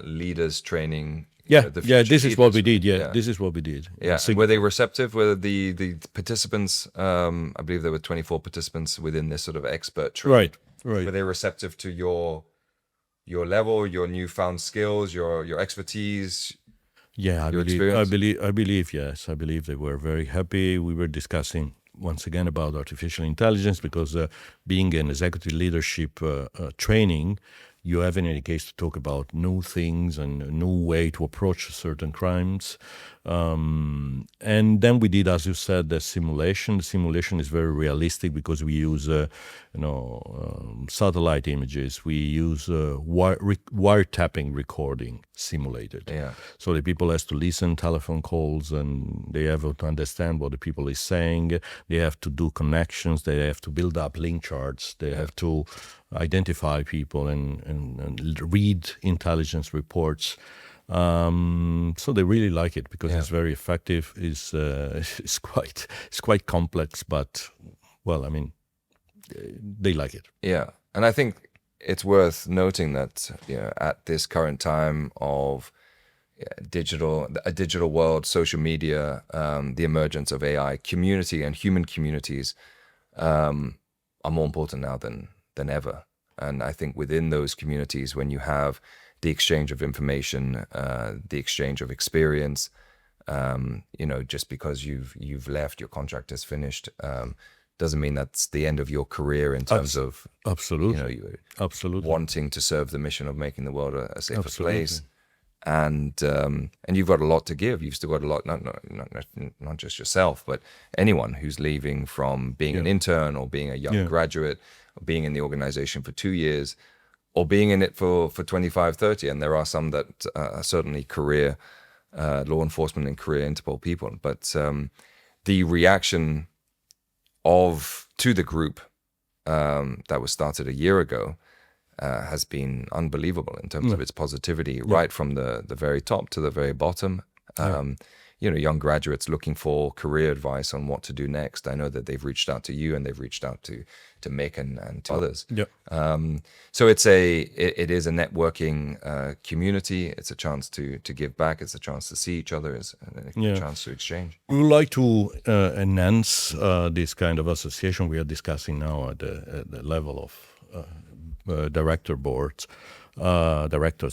leaders training. This is what we did. This is what we did. Yeah, were they receptive? Were the participants? I believe there were 24 participants within this sort of expert training. Right. Were they receptive to your level, your newfound skills, your expertise? Yeah, I believe, yes. I believe they were very happy. We were discussing once again about artificial intelligence, because being an executive leadership training, you have in any case to talk about new things and a new way to approach certain crimes. And then we did, as you said, the simulation. The simulation is very realistic because we use, satellite images. We use wiretapping recording simulated. Yeah. So the people has to listen telephone calls, and they have to understand what the people is saying. They have to do connections. They have to build up link charts. They have to identify people and read intelligence reports. So they really like it because it's very effective. It's quite complex, but well, I mean, they like it. Yeah, and I think it's worth noting that at this current time of a digital world, social media, the emergence of AI, community and human communities are more important now than ever. And I think within those communities, when you have the exchange of information, the exchange of experience, just because you've left, your contract is finished, doesn't mean that's the end of your career in terms of absolutely wanting to serve the mission of making the world a safer place. And you've got a lot to give. You've still got a lot, not just yourself, but anyone who's leaving from being an intern or being a young graduate or being in the organization for 2 years or being in it for 25, 30. And there are some that are certainly career law enforcement and career Interpol people. But the reaction to the group that was started a year ago has been unbelievable in terms of its positivity, right from the very top to the very bottom. Young graduates looking for career advice on what to do next. I know that they've reached out to you and they've reached out to Mick and to others. So it is a networking community. It's a chance to give back. It's a chance to see each other. It's a chance to exchange. We would like to enhance this kind of association we are discussing now at the level of directors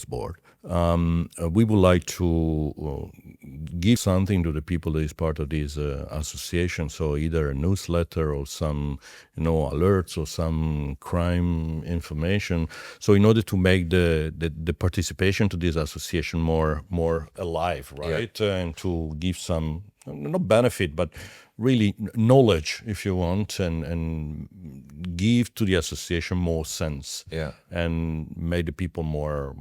board. We would like to give something to the people that is part of this association. So either a newsletter or some, alerts or some crime information. So in order to make the participation to this association more alive, right, and to give some not benefit, but really knowledge, if you want, and give to the association more sense, and make the people more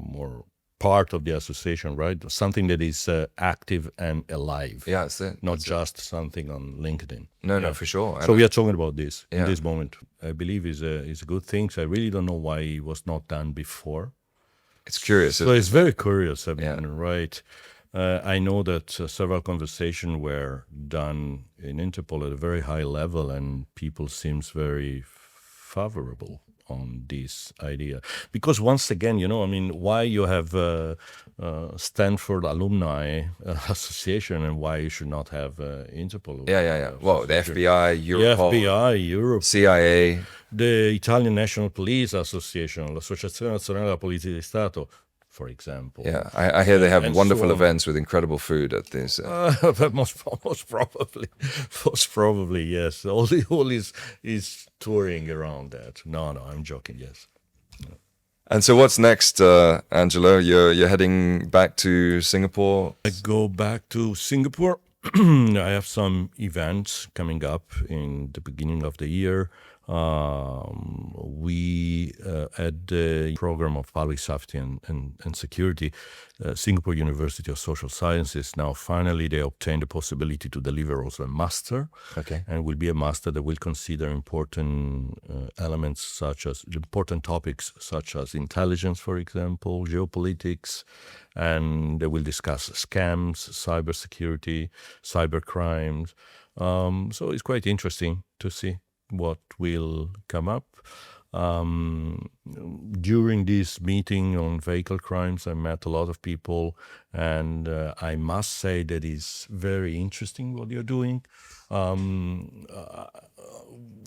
part of the association, right? Something that is active and alive. Yeah, that's it. Not just something on LinkedIn. No, for sure. So we are talking about this in this moment. I believe is a good thing. So I really don't know why it was not done before. It's curious. So it's very curious. I mean, right? I know that several conversations were done in Interpol at a very high level, and people seems very favorable on this idea. Because once again, why you have Stanford Alumni Association and why you should not have Interpol? Well, the FBI, Europol, CIA, the Italian National Police Association, l'Associazione Nazionale della Polizia di Stato, for example. Yeah, I hear they have wonderful events with incredible food at this. Most probably, yes. All is touring around that. No, I'm joking. Yes. No. And so, what's next, Angelo? You're heading back to Singapore. I go back to Singapore. I have some events coming up in the beginning of the year. We had the program of public safety and security, Singapore University of Social Sciences. Now, finally, they obtained the possibility to deliver also a master. Okay. And it will be a master that will consider important important topics such as intelligence, for example, geopolitics, and they will discuss scams, cybersecurity, cybercrimes. So it's quite interesting to see what will come up. During this meeting on vehicle crimes, I met a lot of people, and I must say that it's very interesting what you're doing.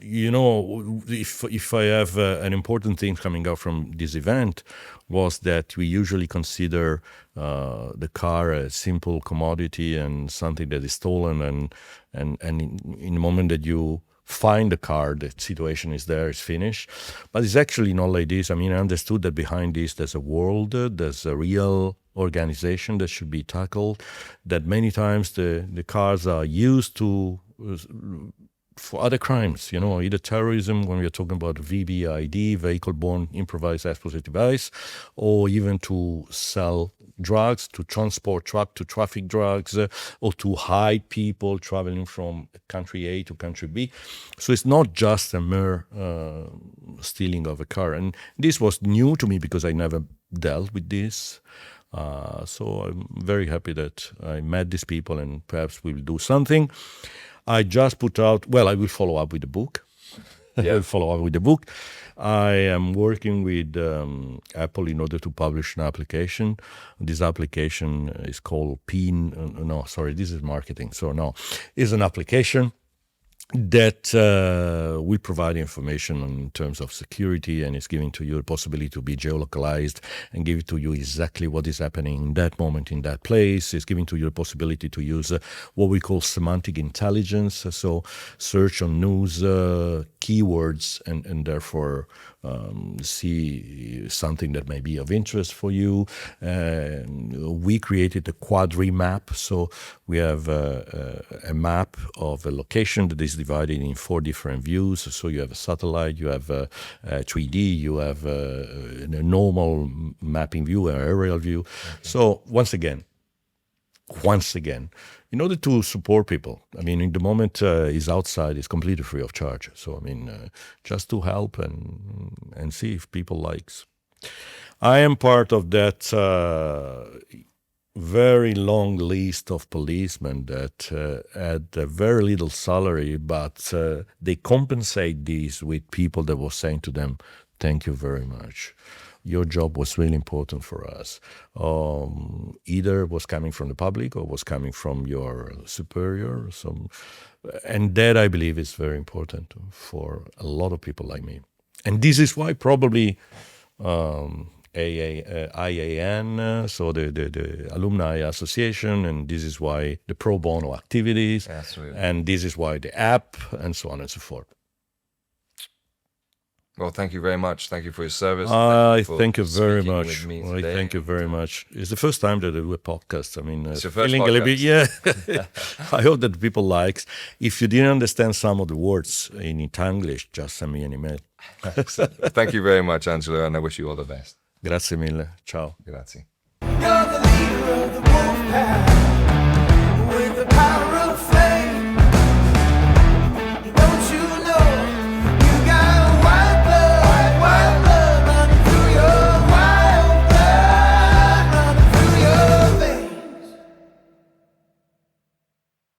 If I have an important thing coming out from this event was that we usually consider the car a simple commodity and something that is stolen, and in the moment that you find the car, the situation is there, it's finished. But it's actually not like this. I mean, I understood that behind this there's a world, there's a real organization that should be tackled, that many times the cars are used to for other crimes, either terrorism, when we are talking about VBID, vehicle-borne improvised explosive device, or even to sell drugs, to transport to traffic drugs, or to hide people traveling from country A to country B. So it's not just a mere stealing of a car. And this was new to me because I never dealt with this. So I'm very happy that I met these people and perhaps we'll do something. I just put out, I will follow up with the book. Yeah. I'll follow up with the book. I am working with Apple in order to publish an application. This application is called this is marketing. So no, it's an application that will provide information in terms of security, and it's giving to you the possibility to be geolocalized and give to you exactly what is happening in that moment in that place. It's giving to you the possibility to use what we call semantic intelligence, so search on news keywords and therefore see something that may be of interest for you. We created a quadri map, so we have a map of a location that is divided in 4 different views. So you have a satellite, you have a 3D, you have a normal mapping view, an aerial view. Okay. So once again, in order to support people, I mean, in the moment is outside, it's completely free of charge. So I mean, just to help and see if people likes. I am part of that very long list of policemen that had a very little salary, but they compensate this with people that were saying to them, "Thank you very much. Your job was really important for us." Either was coming from the public or was coming from your superior. And that, I believe, is very important for a lot of people like me. And this is why probably IAN, so the Alumni Association, and this is why the pro bono activities, absolutely, and this is why the app, and so on and so forth. Well, thank you very much. Thank you for your service. Thank you very much. Thank you very much. It's the first time that I do a podcast. I mean, it's your first feeling podcast. A little bit, yeah. I hope that people likes. If you didn't understand some of the words in English, just send me an email. Thank you very much, Angelo, and I wish you all the best. Grazie mille. Ciao. Grazie.